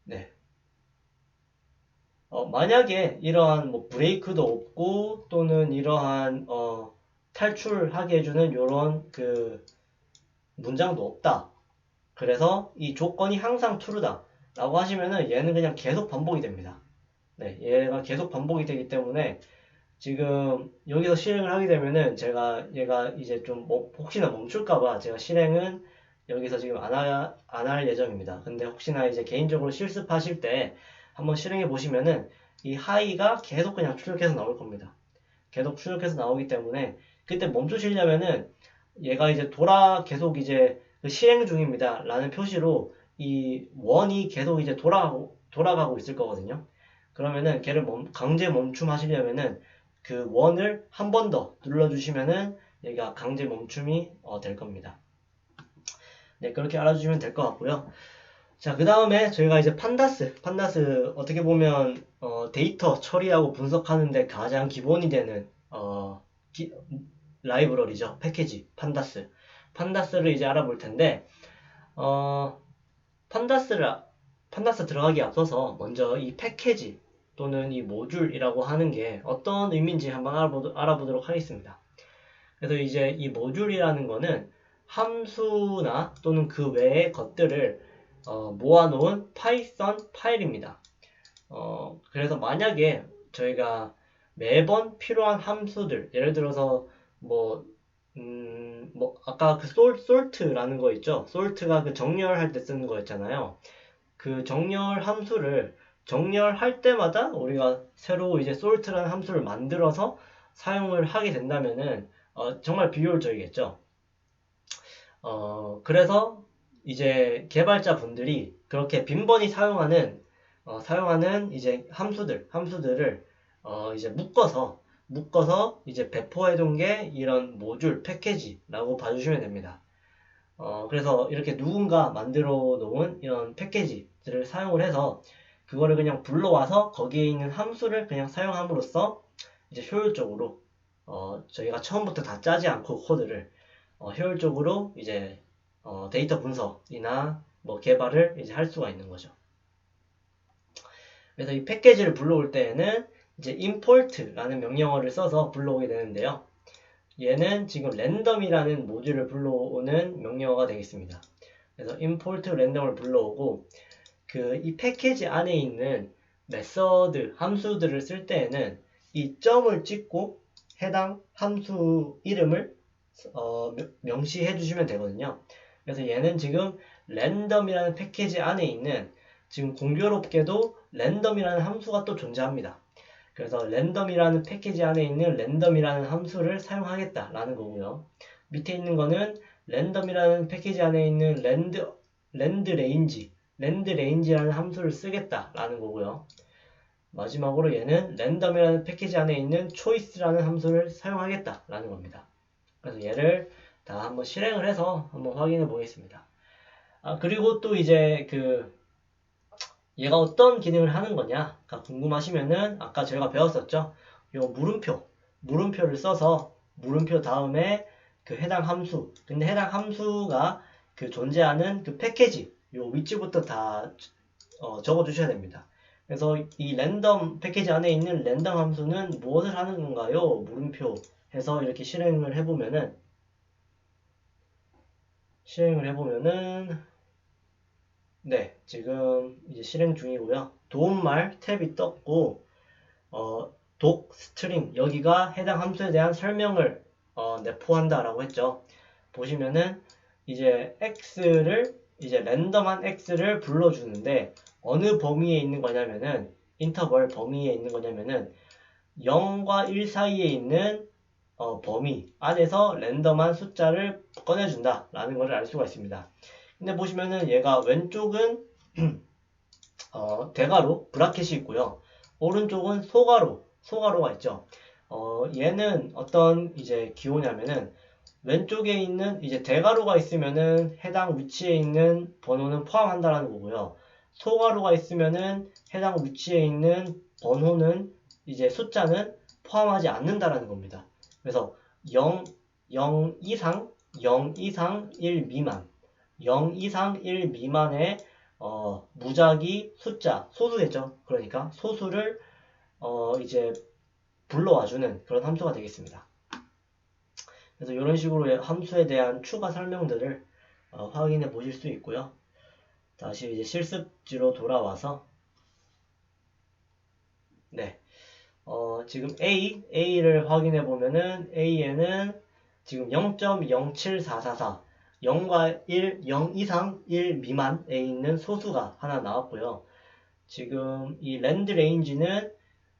네. 만약에 이러한 뭐 브레이크도 없고 또는 이러한 탈출하게 해주는 이런 그 문장도 없다. 그래서 이 조건이 항상 true다 라고 하시면은 얘는 그냥 계속 반복이 됩니다. 네, 얘가 계속 반복이 되기 때문에 지금 여기서 실행을 하게 되면은 얘가 이제 좀 혹시나 멈출까봐 제가 실행은 여기서 지금 안 할 예정입니다. 근데 혹시나 이제 개인적으로 실습하실 때 한번 실행해 보시면은 이 하이가 계속 그냥 출력해서 나올 겁니다. 계속 출력해서 나오기 때문에 그때 멈추시려면은 얘가 이제 계속 이제 실행 중입니다 라는 표시로 이 원이 계속 이제 돌아가고 있을 거거든요. 그러면은 걔를 강제 멈춤하시려면은 그 원을 한 번 더 눌러주시면은 얘가 강제 멈춤이 될 겁니다. 네, 그렇게 알아주시면 될 것 같고요. 자, 그 다음에 저희가 이제 판다스 어떻게 보면 데이터 처리하고 분석하는데 가장 기본이 되는 라이브러리죠. 패키지 판다스를 이제 알아볼 텐데 판다스 들어가기 앞서서 먼저 이 패키지 또는 이 모듈이라고 하는 게 어떤 의미인지 한번 알아보도록 하겠습니다. 그래서 이제 이 모듈이라는 거는 함수나 또는 그 외의 것들을 모아놓은 파이썬 파일입니다. 그래서 만약에 저희가 매번 필요한 함수들, 예를 들어서 아까 그 솔트라는 거 있죠? 솔트가 그 정렬할 때 쓰는 거였잖아요. 그 정렬 함수를 정렬할 때마다 우리가 새로 이제 솔트라는 함수를 만들어서 사용을 하게 된다면은 정말 비효율적이겠죠. 그래서 이제 개발자 분들이 그렇게 빈번히 사용하는 이제 함수들을 이제 묶어서 이제 배포해둔 게 이런 모듈 패키지라고 봐주시면 됩니다. 그래서 이렇게 누군가 만들어 놓은 이런 패키지들을 사용을 해서 그거를 그냥 불러와서 거기에 있는 함수를 그냥 사용함으로써 이제 효율적으로 저희가 처음부터 다 짜지 않고 코드를 효율적으로 이제 데이터 분석이나 뭐 개발을 이제 할 수가 있는 거죠. 그래서 이 패키지를 불러올 때에는 이제 import라는 명령어를 써서 불러오게 되는데요. 얘는 지금 랜덤이라는 모듈을 불러오는 명령어가 되겠습니다. 그래서 import 랜덤을 불러오고 이 패키지 안에 있는 메서드 함수들을 쓸 때에는 이 점을 찍고 해당 함수 이름을 명시해 주시면 되거든요. 그래서 얘는 지금 랜덤이라는 패키지 안에 있는 지금 공교롭게도 랜덤이라는 함수가 또 존재합니다. 그래서 랜덤이라는 패키지 안에 있는 랜덤이라는 함수를 사용하겠다라는 거고요. 밑에 있는 거는 랜덤이라는 패키지 안에 있는 랜드레인지라는 함수를 쓰겠다라는 거고요. 마지막으로 얘는 랜덤이라는 패키지 안에 있는 choice라는 함수를 사용하겠다라는 겁니다. 그래서 얘를 다 한번 실행을 해서 한번 확인해 보겠습니다. 그리고 또 이제 얘가 어떤 기능을 하는 거냐가 궁금하시면은 아까 저희가 배웠었죠. 요 물음표를 써서 물음표 다음에 해당 함수. 근데 해당 함수가 존재하는 패키지 요 위치부터 다 적어 주셔야 됩니다. 그래서 이 랜덤 패키지 안에 있는 랜덤 함수는 무엇을 하는 건가요? 물음표 해서 이렇게 실행을 해보면은 네, 지금 이제 실행 중이고요. 도움말 탭이 떴고 독 스트링 여기가 해당 함수에 대한 설명을 내포한다라고 했죠. 보시면은 이제 랜덤한 x를 불러주는데 어느 범위에 있는 거냐면은 인터벌 범위에 있는 거냐면은 0과 1 사이에 있는 범위 안에서 랜덤한 숫자를 꺼내준다 라는 것을 알 수가 있습니다. 근데 보시면은 얘가 왼쪽은 대괄호 브라켓이 있고요. 오른쪽은 소괄호가 있죠. 얘는 어떤 이제 기호냐면은 왼쪽에 있는 이제 대괄호가 있으면은 해당 위치에 있는 번호는 포함한다라는 거고요. 소괄호가 있으면은 해당 위치에 있는 번호는 이제 숫자는 포함하지 않는다라는 겁니다. 그래서 0 이상 1 미만 0 이상 1 미만의 무작위 숫자 소수겠죠. 그러니까 소수를 이제 불러와주는 그런 함수가 되겠습니다. 그래서 이런 식으로 함수에 대한 추가 설명들을 확인해 보실 수 있고요. 다시 이제 실습지로 돌아와서 네, 지금 A를 확인해 보면은 A에는 지금 0.07444 0과 1, 0 이상 1 미만에 있는 소수가 하나 나왔고요. 지금 이 랜드 레인지는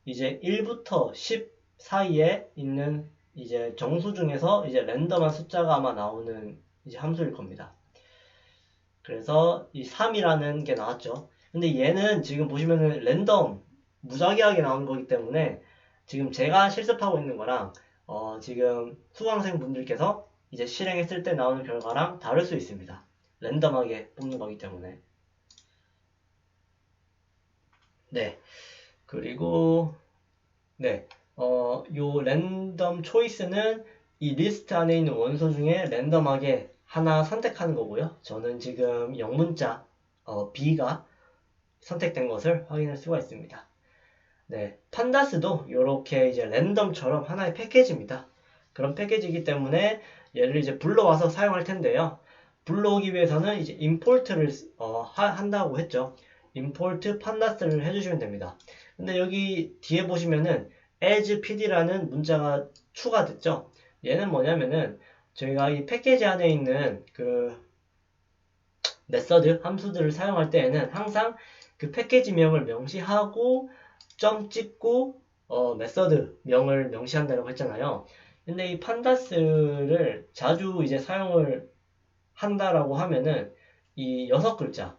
이제 1부터 10 사이에 있는 이제 정수 중에서 이제 랜덤한 숫자가 아마 나오는 이제 함수일 겁니다. 그래서 이 3이라는 게 나왔죠. 근데 얘는 지금 보시면은 랜덤 무작위하게 나오는 거기 때문에 지금 제가 실습하고 있는 거랑 지금 수강생 분들께서 이제 실행했을 때 나오는 결과랑 다를 수 있습니다. 랜덤하게 뽑는 거기 때문에. 네. 그리고 네. 요 랜덤 초이스는 이 리스트 안에 있는 원소 중에 랜덤하게 하나 선택하는 거고요. 저는 지금 영문자 B가 선택된 것을 확인할 수가 있습니다. 네, 판다스도 이렇게 이제 랜덤처럼 하나의 패키지입니다. 그런 패키지이기 때문에 얘를 이제 불러와서 사용할 텐데요. 불러오기 위해서는 이제 import를 한다고 했죠. import pandas를 해주시면 됩니다. 근데 여기 뒤에 보시면은 as pd라는 문자가 추가됐죠. 얘는 뭐냐면은 저희가 이 패키지 안에 있는 메서드 함수들을 사용할 때에는 항상 그 패키지명을 명시하고 점 찍고 메서드 명을 명시한다고 했잖아요. 근데 이 판다스를 자주 이제 사용을 한다라고 하면은 이 6글자,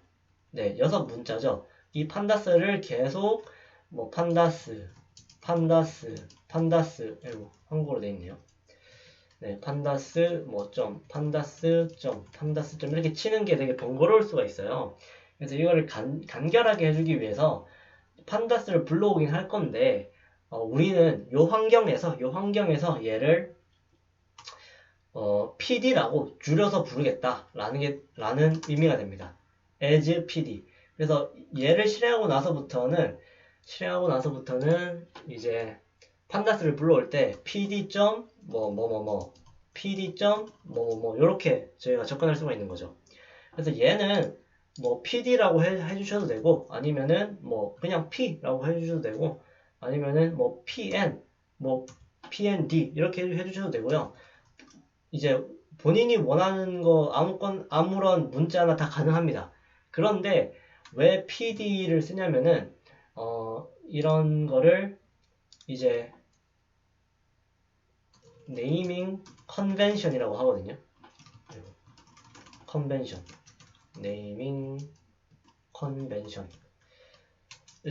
네, 6문자죠. 이 판다스를 계속 뭐 판다스, 아이고, 한국어로 되어 있네요. 네, 판다스 뭐 점, 판다스 점, 판다스 점 이렇게 치는 게 되게 번거로울 수가 있어요. 그래서 이거를 간결하게 해주기 위해서 판다스를 불러오긴 할 건데 우리는 요 환경에서 얘를 PD라고 줄여서 부르겠다라는 의미가 됩니다. as PD. 그래서 얘를 실행하고 나서부터는 이제 판다스를 불러올 때 PD. 뭐뭐뭐뭐 PD. 뭐뭐뭐 이렇게 저희가 접근할 수가 있는 거죠. 그래서 얘는 뭐 PD라고 해주셔도 되고 아니면은 뭐 그냥 P라고 해주셔도 되고 아니면은 뭐 PN, 뭐 PND 이렇게 해주셔도 되고요. 이제 본인이 원하는 거 아무런 문자나 다 가능합니다. 그런데 왜 PD를 쓰냐면은 이런 거를 이제 네이밍 컨벤션이라고 하거든요. 컨벤션, 네이밍 컨벤션.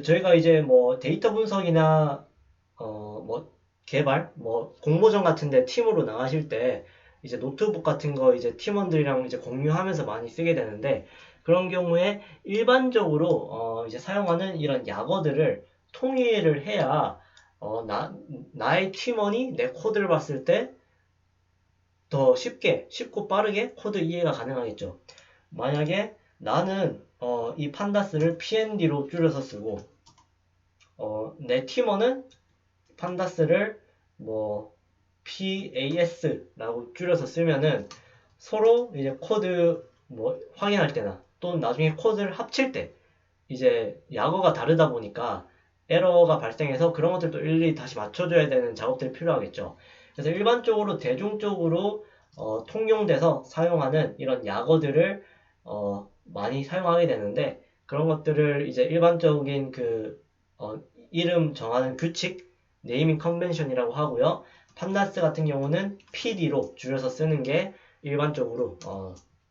저희가 이제 뭐 데이터 분석이나 뭐 개발, 뭐 공모전 같은데 팀으로 나가실 때 이제 노트북 같은 거 이제 팀원들이랑 이제 공유하면서 많이 쓰게 되는데 그런 경우에 일반적으로 이제 사용하는 이런 약어들을 통일을 해야 나의 팀원이 내 코드를 봤을 때 더 쉽고 빠르게 코드 이해가 가능하겠죠. 만약에 나는 이 판다스를 PND로 줄여서 쓰고 내 팀원은 판다스를 뭐 PAS라고 줄여서 쓰면은 서로 이제 코드 뭐 확인할 때나 또는 나중에 코드를 합칠 때 이제 약어가 다르다 보니까 에러가 발생해서 그런 것들도 일일이 다시 맞춰줘야 되는 작업들이 필요하겠죠. 그래서 일반적으로 대중적으로 통용돼서 사용하는 이런 약어들을 많이 사용하게 되는데 그런 것들을 이제 일반적인 이름 정하는 규칙 네이밍 컨벤션이라고 하고요. 판다스 같은 경우는 PD로 줄여서 쓰는 게 일반적으로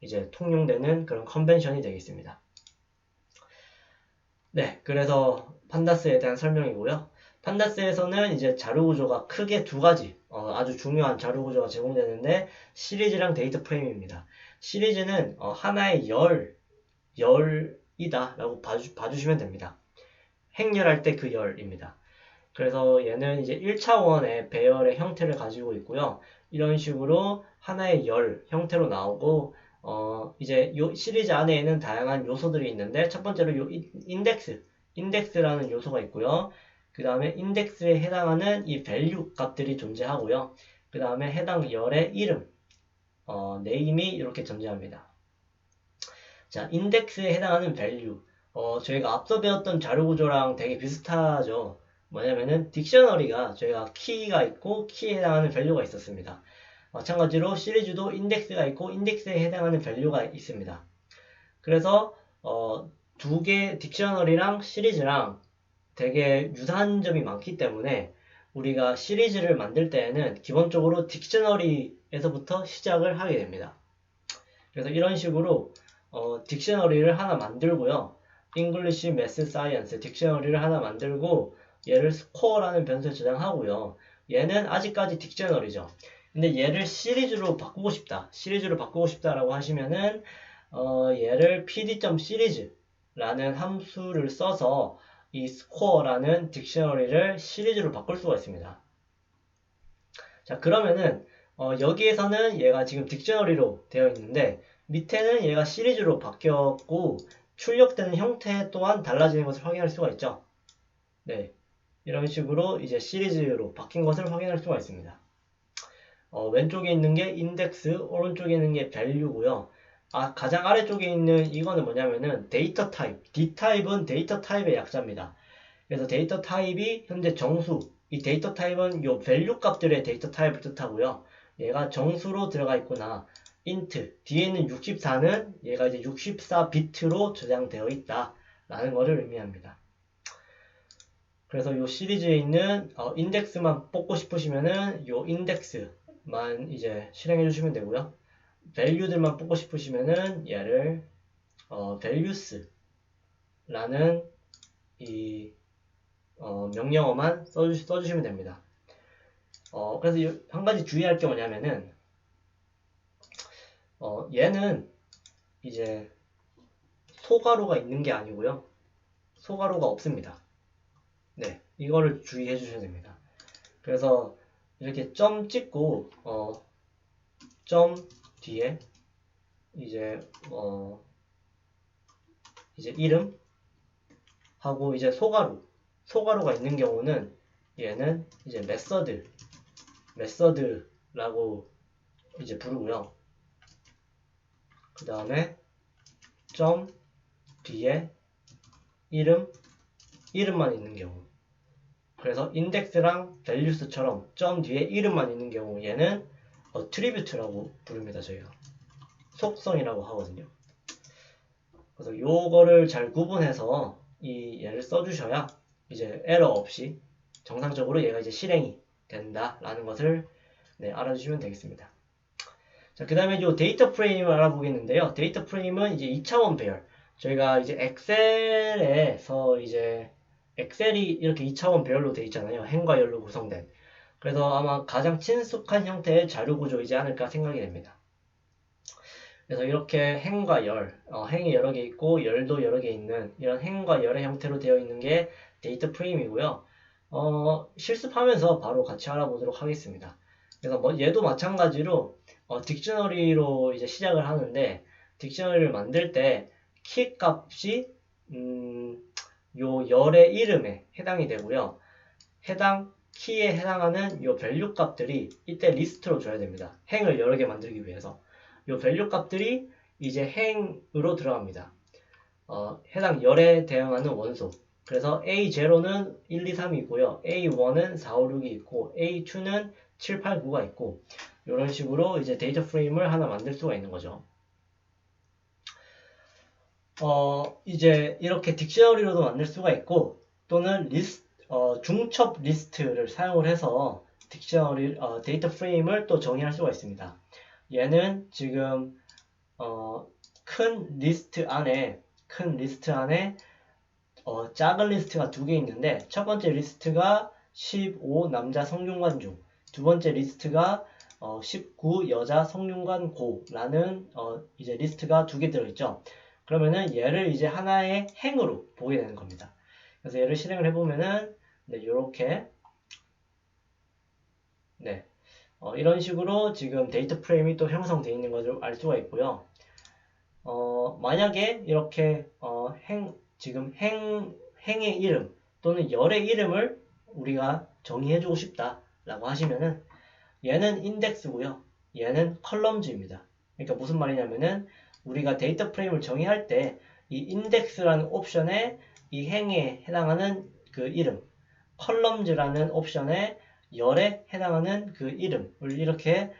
이제 통용되는 그런 컨벤션이 되겠습니다. 네, 그래서 판다스에 대한 설명이고요. 판다스에서는 이제 자료 구조가 크게 두 가지, 아주 중요한 자료 구조가 제공되는데 시리즈랑 데이터 프레임입니다. 시리즈는 하나의 열이다 라고 봐주시면 됩니다. 행렬할 때 그 열입니다. 그래서 얘는 이제 1차원의 배열의 형태를 가지고 있고요. 이런 식으로 하나의 열 형태로 나오고 이제 요 시리즈 안에는 다양한 요소들이 있는데 첫 번째로 요 인덱스라는 요소가 있고요. 그 다음에 인덱스에 해당하는 이 value 값들이 존재하고요. 그 다음에 해당 열의 이름, 네임이 이렇게 존재합니다. 자, 인덱스에 해당하는 value. 저희가 앞서 배웠던 자료 구조랑 되게 비슷하죠. 뭐냐면은 딕셔너리가 저희가 키가 있고 키에 해당하는 value가 있었습니다. 마찬가지로 시리즈도 인덱스가 있고 인덱스에 해당하는 value가 있습니다. 그래서 두 개 딕셔너리랑 시리즈랑 되게 유사한 점이 많기 때문에 우리가 시리즈를 만들 때에는 기본적으로 딕셔너리에서부터 시작을 하게 됩니다. 그래서 이런 식으로 딕셔너리를 하나 만들고요. English, Math, Science 딕셔너리를 하나 만들고 얘를 score라는 변수에 저장하고요. 얘는 아직까지 딕셔너리죠. 근데 얘를 시리즈로 바꾸고 싶다라고 하시면은 얘를 pd.series라는 함수를 써서 이 score라는 딕셔너리를 시리즈로 바꿀 수가 있습니다. 자, 그러면은 여기에서는 얘가 지금 딕셔너리로 되어 있는데 밑에는 얘가 시리즈로 바뀌었고 출력되는 형태 또한 달라지는 것을 확인할 수가 있죠. 네, 이런 식으로 이제 시리즈로 바뀐 것을 확인할 수가 있습니다. 왼쪽에 있는 게 인덱스, 오른쪽에 있는 게 value고요. 가장 아래쪽에 있는 이거는 뭐냐면은 데이터 타입. D타입은 데이터 타입의 약자입니다. 그래서 데이터 타입이 현재 정수. 이 데이터 타입은 요 value 값들의 데이터 타입을 뜻하고요. 얘가 정수로 들어가 있구나. int, 뒤에 있는 64는 얘가 이제 64비트로 저장되어 있다. 라는 것을 의미합니다. 그래서 요 시리즈에 있는 인덱스만 뽑고 싶으시면은 요 인덱스만 이제 실행해 주시면 되고요. value들만 뽑고 싶으시면은 얘를 values라는 이 명령어만 써주시면 됩니다. 그래서 한 가지 주의할 게 뭐냐면은 얘는 이제 소괄호가 있는 게 아니고요. 소괄호가 없습니다. 네, 이거를 주의해 주셔야 됩니다. 그래서 이렇게 점 찍고 점 뒤에 이제 이름 하고 이제 소괄호가 있는 경우는 얘는 이제 메서드라고 이제 부르고요. 그 다음에 점 뒤에 이름만 있는 경우, 그래서 인덱스랑 values처럼 점 뒤에 이름만 있는 경우 얘는 attribute라고 부릅니다. 저희가 속성이라고 하거든요. 그래서 요거를 잘 구분해서 이 얘를 써주셔야 이제 에러 없이 정상적으로 얘가 이제 실행이 된다라는 것을 알아주시면 되겠습니다. 자, 그 다음에 이 데이터 프레임을 알아보겠는데요. 데이터 프레임은 이제 2차원 배열. 저희가 이제 엑셀에서 이제 엑셀이 이렇게 2차원 배열로 되어 있잖아요. 행과 열로 구성된. 그래서 아마 가장 친숙한 형태의 자료 구조이지 않을까 생각이 됩니다. 그래서 이렇게 행과 열, 행이 여러 개 있고 열도 여러 개 있는 이런 행과 열의 형태로 되어 있는 게 데이터 프레임이고요. 실습하면서 바로 같이 알아보도록 하겠습니다. 그래서 얘도 마찬가지로 딕셔너리로 이제 시작을 하는데, 딕셔너리를 만들 때 키 값이 요 열의 이름에 해당이 되고요. 해당 키에 해당하는 요 밸류 값들이 이때 리스트로 줘야 됩니다. 행을 여러 개 만들기 위해서. 요 밸류 값들이 이제 행으로 들어갑니다. 해당 열에 대응하는 원소. 그래서 A0는 1, 2, 3이 있고요. A1은 4, 5, 6이 있고, A2는 7, 8, 9가 있고, 이런 식으로 이제 데이터 프레임을 하나 만들 수가 있는 거죠. 이제 이렇게 딕셔너리로도 만들 수가 있고, 또는 중첩 리스트를 사용을 해서 딕셔너리, 데이터 프레임을 또 정의할 수가 있습니다. 얘는 지금 큰 리스트 안에 작은 리스트가 두 개 있는데, 첫 번째 리스트가 15 남자 성균관 중, 두 번째 리스트가 19 여자 성균관 고라는 이제 리스트가 두 개 들어있죠. 그러면은 얘를 이제 하나의 행으로 보게 되는 겁니다. 그래서 얘를 실행을 해보면은 이렇게 이런 식으로 지금 데이터 프레임이 또 형성되어 있는 것을 알 수가 있고요. 만약에 이렇게 지금 행의 이름 또는 열의 이름을 우리가 정의해주고 싶다라고 하시면은 얘는 인덱스고요. 얘는 컬럼즈입니다. 그러니까 무슨 말이냐면은 우리가 데이터 프레임을 정의할 때 이 인덱스라는 옵션에 이 행에 해당하는 그 이름, 컬럼즈라는 옵션에 열에 해당하는 그 이름을 이렇게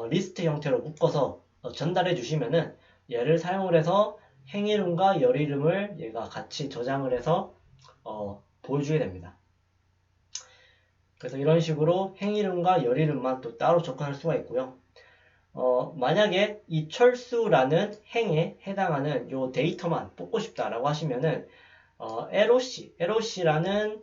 리스트 형태로 묶어서 전달해 주시면은 얘를 사용을 해서 행 이름과 열 이름을 얘가 같이 저장을 해서 보여주게 됩니다. 그래서 이런 식으로 행 이름과 열 이름만 또 따로 접근할 수가 있고요. 만약에 이 철수라는 행에 해당하는 요 데이터만 뽑고 싶다라고 하시면은 LOC라는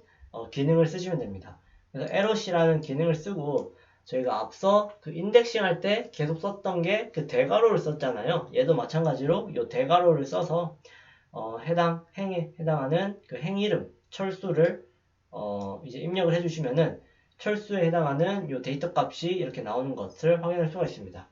기능을 쓰시면 됩니다. 그래서 LOC라는 기능을 쓰고 저희가 앞서 그 인덱싱 할 때 계속 썼던 게 그 대괄호를 썼잖아요. 얘도 마찬가지로 요 대괄호를 써서 해당 행에 해당하는 그 행 이름 철수를 이제 입력을 해주시면은 철수에 해당하는 요 데이터 값이 이렇게 나오는 것을 확인할 수가 있습니다.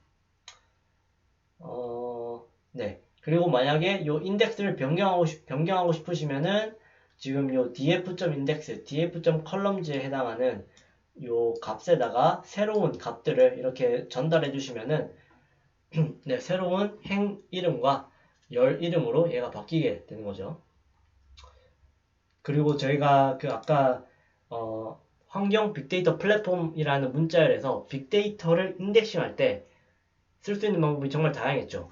그리고 만약에 요 인덱스를 변경하고 싶으시면은 지금 요 df.index, df.columns에 해당하는 요 값에다가 새로운 값들을 이렇게 전달해 주시면은 새로운 행 이름과 열 이름으로 얘가 바뀌게 되는 거죠. 그리고 저희가 그 아까 환경 빅데이터 플랫폼이라는 문자열에서 빅데이터를 인덱싱할 때 쓸 수 있는 방법이 정말 다양했죠.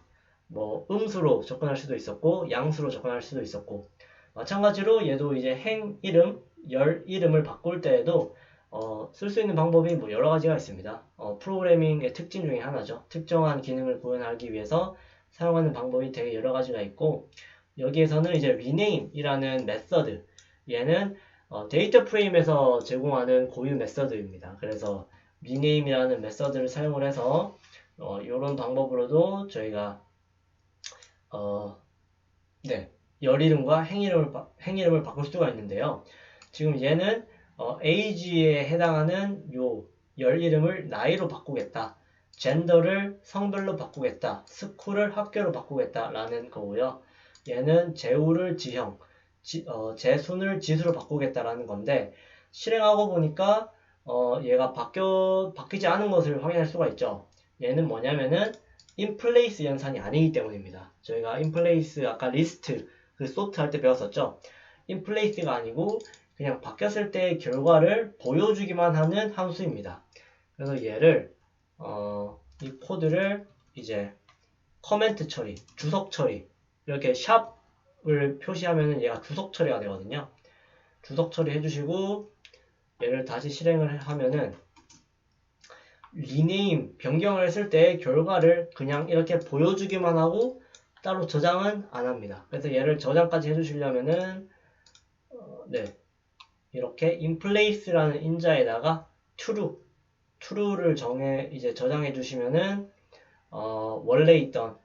뭐 음수로 접근할 수도 있었고 양수로 접근할 수도 있었고, 마찬가지로 얘도 이제 행 이름, 열 이름을 바꿀 때에도 쓸 수 있는 방법이 뭐 여러 가지가 있습니다. 프로그래밍의 특징 중에 하나죠. 특정한 기능을 구현하기 위해서 사용하는 방법이 되게 여러 가지가 있고, 여기에서는 이제 rename이라는 메서드, 얘는 데이터 프레임에서 제공하는 고유 메서드입니다. 그래서 rename이라는 메서드를 사용을 해서 이런 방법으로도 저희가 네, 열 이름과 행이름을 바꿀 수가 있는데요. 지금 얘는 age에 해당하는 요 열 이름을 나이로 바꾸겠다. 젠더를 성별로 바꾸겠다. 스쿨을 학교로 바꾸겠다. 라는 거고요. 얘는 재우를 지형, 재순을 지수로 바꾸겠다라는 건데, 실행하고 보니까 얘가 바뀌지 않은 것을 확인할 수가 있죠. 얘는 뭐냐면은 인플레이스 연산이 아니기 때문입니다. 저희가 인플레이스 아까 리스트 그 소트 할 때 배웠었죠. 인플레이스가 아니고 그냥 바뀌었을 때의 결과를 보여주기만 하는 함수입니다. 그래서 얘를 이 코드를 이제 커멘트 처리, 주석 처리 이렇게 샵을 표시하면 얘가 주석 처리가 되거든요. 주석 처리 해주시고 얘를 다시 실행을 하면은 리네임 변경을 했을 때의 결과를 그냥 이렇게 보여주기만 하고 따로 저장은 안 합니다. 그래서 얘를 저장까지 해주시려면은 네, 이렇게 inplace라는 인자에다가 true를 이제 저장해 주시면은 원래 있던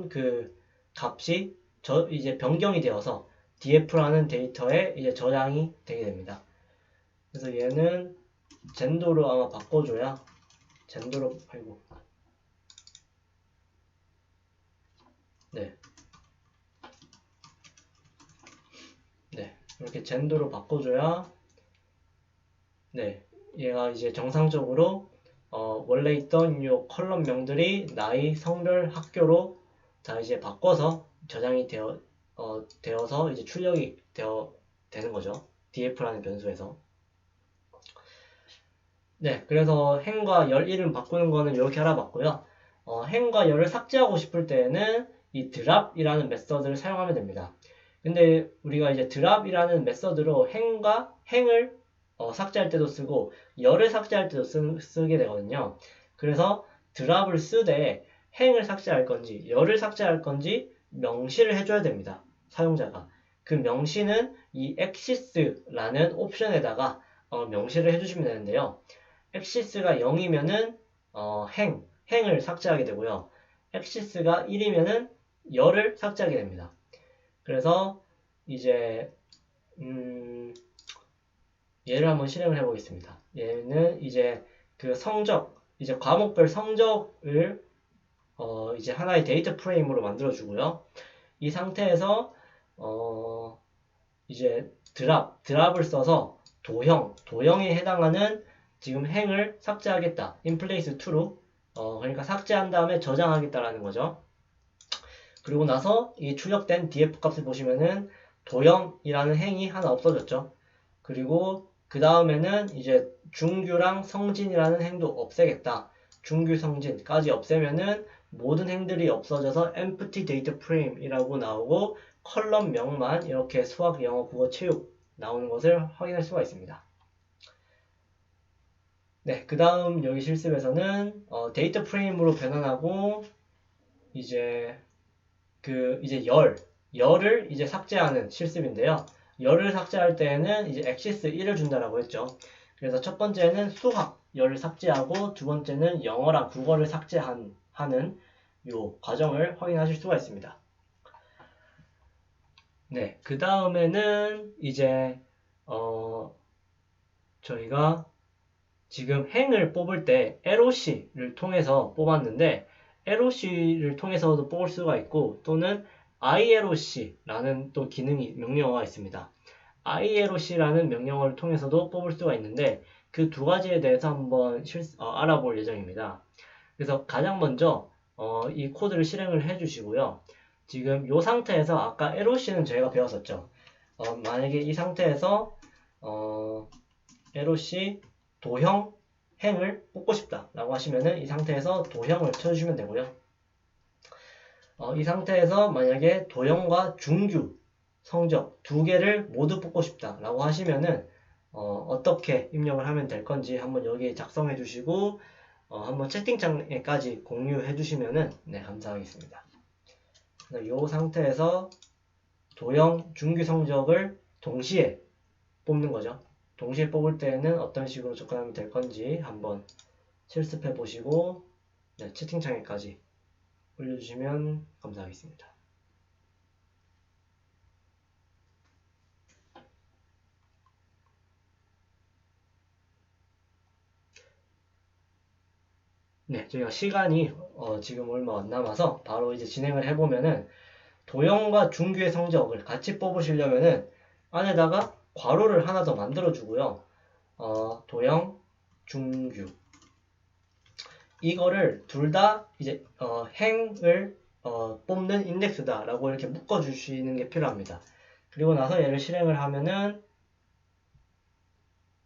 그 값이 이제 변경이 되어서 df라는 데이터에 이제 저장이 되게 됩니다. 그래서 얘는 젠더로 아마 바꿔줘야 젠더로 아이고 네 이렇게 젠더로 바꿔줘야 네 얘가 이제 정상적으로 원래 있던 이 컬럼명들이 나이, 성별, 학교로 다 이제 바꿔서 저장이 되어서 이제 출력이 되는 거죠. df라는 변수에서. 네, 그래서 행과 열 이름 바꾸는 거는 이렇게 알아봤고요. 행과 열을 삭제하고 싶을 때에는 이 드랍이라는 메서드를 사용하면 됩니다. 근데 우리가 이제 드랍이라는 메서드로 행을 삭제할 때도 쓰고 열을 삭제할 때도 쓰게 되거든요. 그래서 드랍을 쓰되 행을 삭제할 건지 열을 삭제할 건지 명시를 해줘야 됩니다. 사용자가. 그 명시는 이 axis라는 옵션에다가 명시를 해주시면 되는데요. axis가 0이면은 행을 삭제하게 되고요. axis가 1이면은 열을 삭제하게 됩니다. 그래서 이제 얘를 한번 실행을 해보겠습니다. 얘는 이제 그 성적, 이제 과목별 성적을 이제 하나의 데이터 프레임으로 만들어주고요. 이 상태에서 이제 드랍을 써서 도형에 해당하는 지금 행을 삭제하겠다. inplace to로 그러니까 삭제한 다음에 저장하겠다라는 거죠. 그리고 나서 이 출력된 df 값을 보시면은 도형이라는 행이 하나 없어졌죠. 그리고 그 다음에는 이제 중규랑 성진이라는 행도 없애겠다. 중규, 성진까지 없애면은 모든 행들이 없어져서 empty data frame이라고 나오고 컬럼명만 이렇게 수학, 영어, 국어, 체육 나오는 것을 확인할 수가 있습니다. 네, 그 다음 여기 실습에서는 데이터 프레임으로 변환하고 이제 열을 이제 삭제하는 실습인데요. 열을 삭제할 때에는 이제 axis 1을 준다라고 했죠. 그래서 첫 번째는 수학 열을 삭제하고 두 번째는 영어랑 국어를 삭제하는 요 과정을 확인하실 수가 있습니다. 네, 그 다음에는 이제 저희가 지금 행을 뽑을 때 LOC를 통해서 뽑았는데 LOC를 통해서도 뽑을 수가 있고 또는 ILOC라는 또 명령어가 있습니다. ILOC라는 명령어를 통해서도 뽑을 수가 있는데 그 두 가지에 대해서 한번 알아볼 예정입니다. 그래서 가장 먼저 이 코드를 실행을 해주시고요. 지금 이 상태에서 아까 LOC는 저희가 배웠었죠. 만약에 이 상태에서 LOC 도형 행을 뽑고 싶다 라고 하시면은 이 상태에서 도형을 쳐주시면 되고요. 이 상태에서 만약에 도형과 중규 성적 두 개를 모두 뽑고 싶다 라고 하시면은 어떻게 입력을 하면 될 건지 한번 여기에 작성해 주시고 한번 채팅창에까지 공유해 주시면은 네, 감사하겠습니다. 이 상태에서 도형 중규 성적을 동시에 뽑는 거죠. 동시에 뽑을 때는 어떤 식으로 접근하면 될 건지 한번 실습해 보시고 네, 채팅창에까지 올려주시면 감사하겠습니다. 네, 저희가 시간이 지금 얼마 안 남아서 바로 이제 진행을 해보면은 도형과 중규의 성적을 같이 뽑으시려면은 안에다가 괄호를 하나 더 만들어 주고요. 도형, 중규 이거를 둘 다 이제 행을 뽑는 인덱스다 라고 이렇게 묶어 주시는 게 필요합니다. 그리고 나서 얘를 실행을 하면은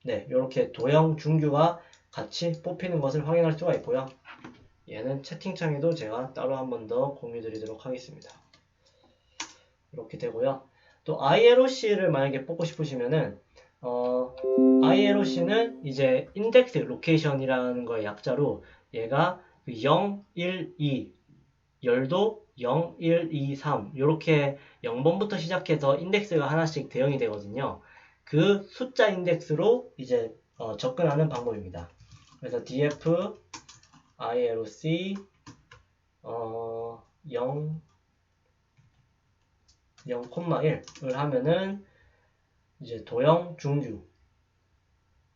네, 이렇게 도형, 중규가 같이 뽑히는 것을 확인할 수가 있고요. 얘는 채팅창에도 제가 따로 한 번 더 공유 드리도록 하겠습니다. 이렇게 되고요. 또 ILOC를 만약에 뽑고 싶으시면은 ILOC는 이제 인덱스 로케이션이라는 거의 약자로 얘가 0, 1, 2 열도 0, 1, 2, 3 이렇게 0번부터 시작해서 인덱스가 하나씩 대응이 되거든요. 그 숫자 인덱스로 이제 접근하는 방법입니다. 그래서 df ILOC 0, 0,1을 하면은 이제 도형 중규에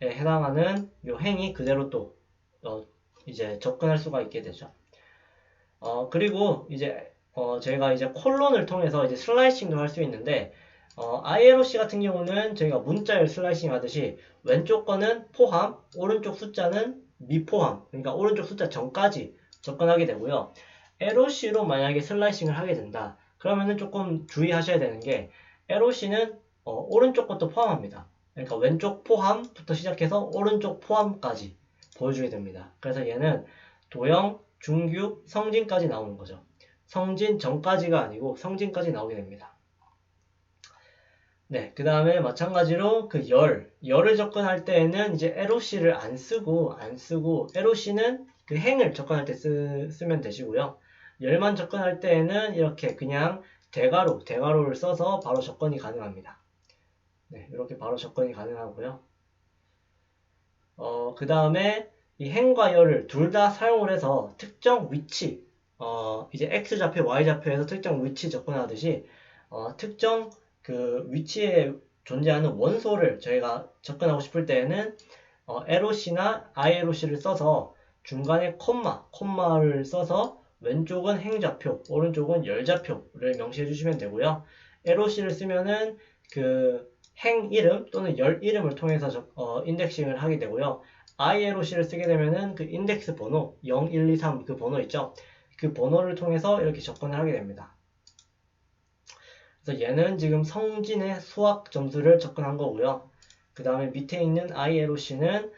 해당하는 요 행이 그대로 또 이제 접근할 수가 있게 되죠. 그리고 이제 저희가 이제 콜론을 통해서 이제 슬라이싱도 할 수 있는데 ILOC 같은 경우는 저희가 문자열 슬라이싱 하듯이 왼쪽 거는 포함, 오른쪽 숫자는 미포함, 그러니까 오른쪽 숫자 전까지 접근하게 되고요. LOC로 만약에 슬라이싱을 하게 된다. 그러면은 조금 주의하셔야 되는 게 LOC는 오른쪽 것도 포함합니다. 그러니까 왼쪽 포함부터 시작해서 오른쪽 포함까지 보여주게 됩니다. 그래서 얘는 도형, 중규, 성진까지 나오는 거죠. 성진 전까지가 아니고 성진까지 나오게 됩니다. 네, 그 다음에 마찬가지로 그 열을 접근할 때에는 이제 LOC를 안 쓰고 LOC는 그 행을 접근할 때 쓰면 되시고요. 열만 접근할 때에는 이렇게 그냥 대괄호를 써서 바로 접근이 가능합니다. 네, 이렇게 바로 접근이 가능하고요. 그 다음에 이 행과 열을 둘 다 사용을 해서 특정 위치, 이제 X좌표, Y좌표에서 특정 위치 접근하듯이, 특정 그 위치에 존재하는 원소를 저희가 접근하고 싶을 때에는, LOC나 ILOC를 써서 중간에 콤마를 써서 왼쪽은 행좌표, 오른쪽은 열좌표를 명시해 주시면 되고요. LOC를 쓰면은 그 행 이름 또는 열 이름을 통해서 인덱싱을 하게 되고요. ILOC를 쓰게 되면은 그 인덱스 번호 0, 1, 2, 3 그 번호 있죠. 그 번호를 통해서 이렇게 접근을 하게 됩니다. 그래서 얘는 지금 성진의 수학 점수를 접근한 거고요. 그 다음에 밑에 있는 ILOC는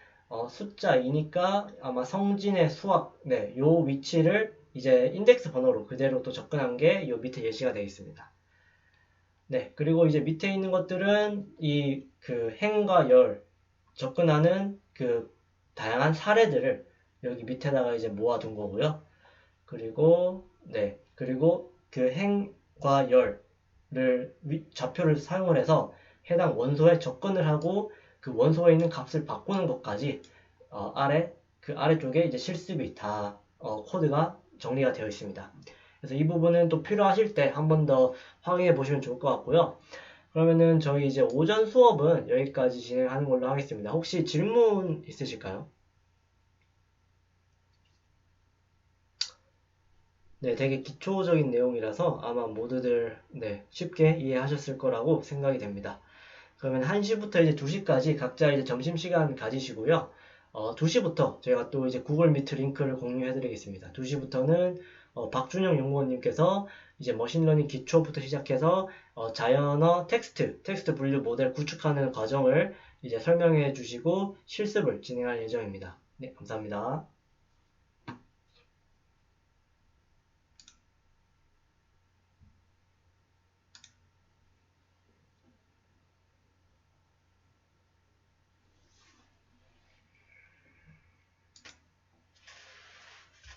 숫자 2니까 아마 성진의 수학, 네, 요 위치를 이제 인덱스 번호로 그대로 또 접근한 게 요 밑에 예시가 되어 있습니다. 네, 그리고 이제 밑에 있는 것들은 이 그 행과 열 접근하는 그 다양한 사례들을 여기 밑에다가 이제 모아둔 거고요. 그리고 네, 그리고 그 행과 열을 좌표를 사용을 해서 해당 원소에 접근을 하고 그 원소에 있는 값을 바꾸는 것까지 그 아래쪽에 이제 실습이 다 코드가 정리가 되어 있습니다. 그래서 이 부분은 또 필요하실 때 한 번 더 확인해 보시면 좋을 것 같고요. 그러면은 저희 이제 오전 수업은 여기까지 진행하는 걸로 하겠습니다. 혹시 질문 있으실까요? 네, 되게 기초적인 내용이라서 아마 모두들 네, 쉽게 이해하셨을 거라고 생각이 됩니다. 그러면 1시부터 이제 2시까지 각자 이제 점심시간 가지시고요. 2시부터 제가 또 이제 구글 미트 링크를 공유해 드리겠습니다. 2시부터는 박준영 연구원님께서 이제 머신러닝 기초부터 시작해서 자연어 텍스트 분류 모델 구축하는 과정을 이제 설명해 주시고 실습을 진행할 예정입니다. 네, 감사합니다.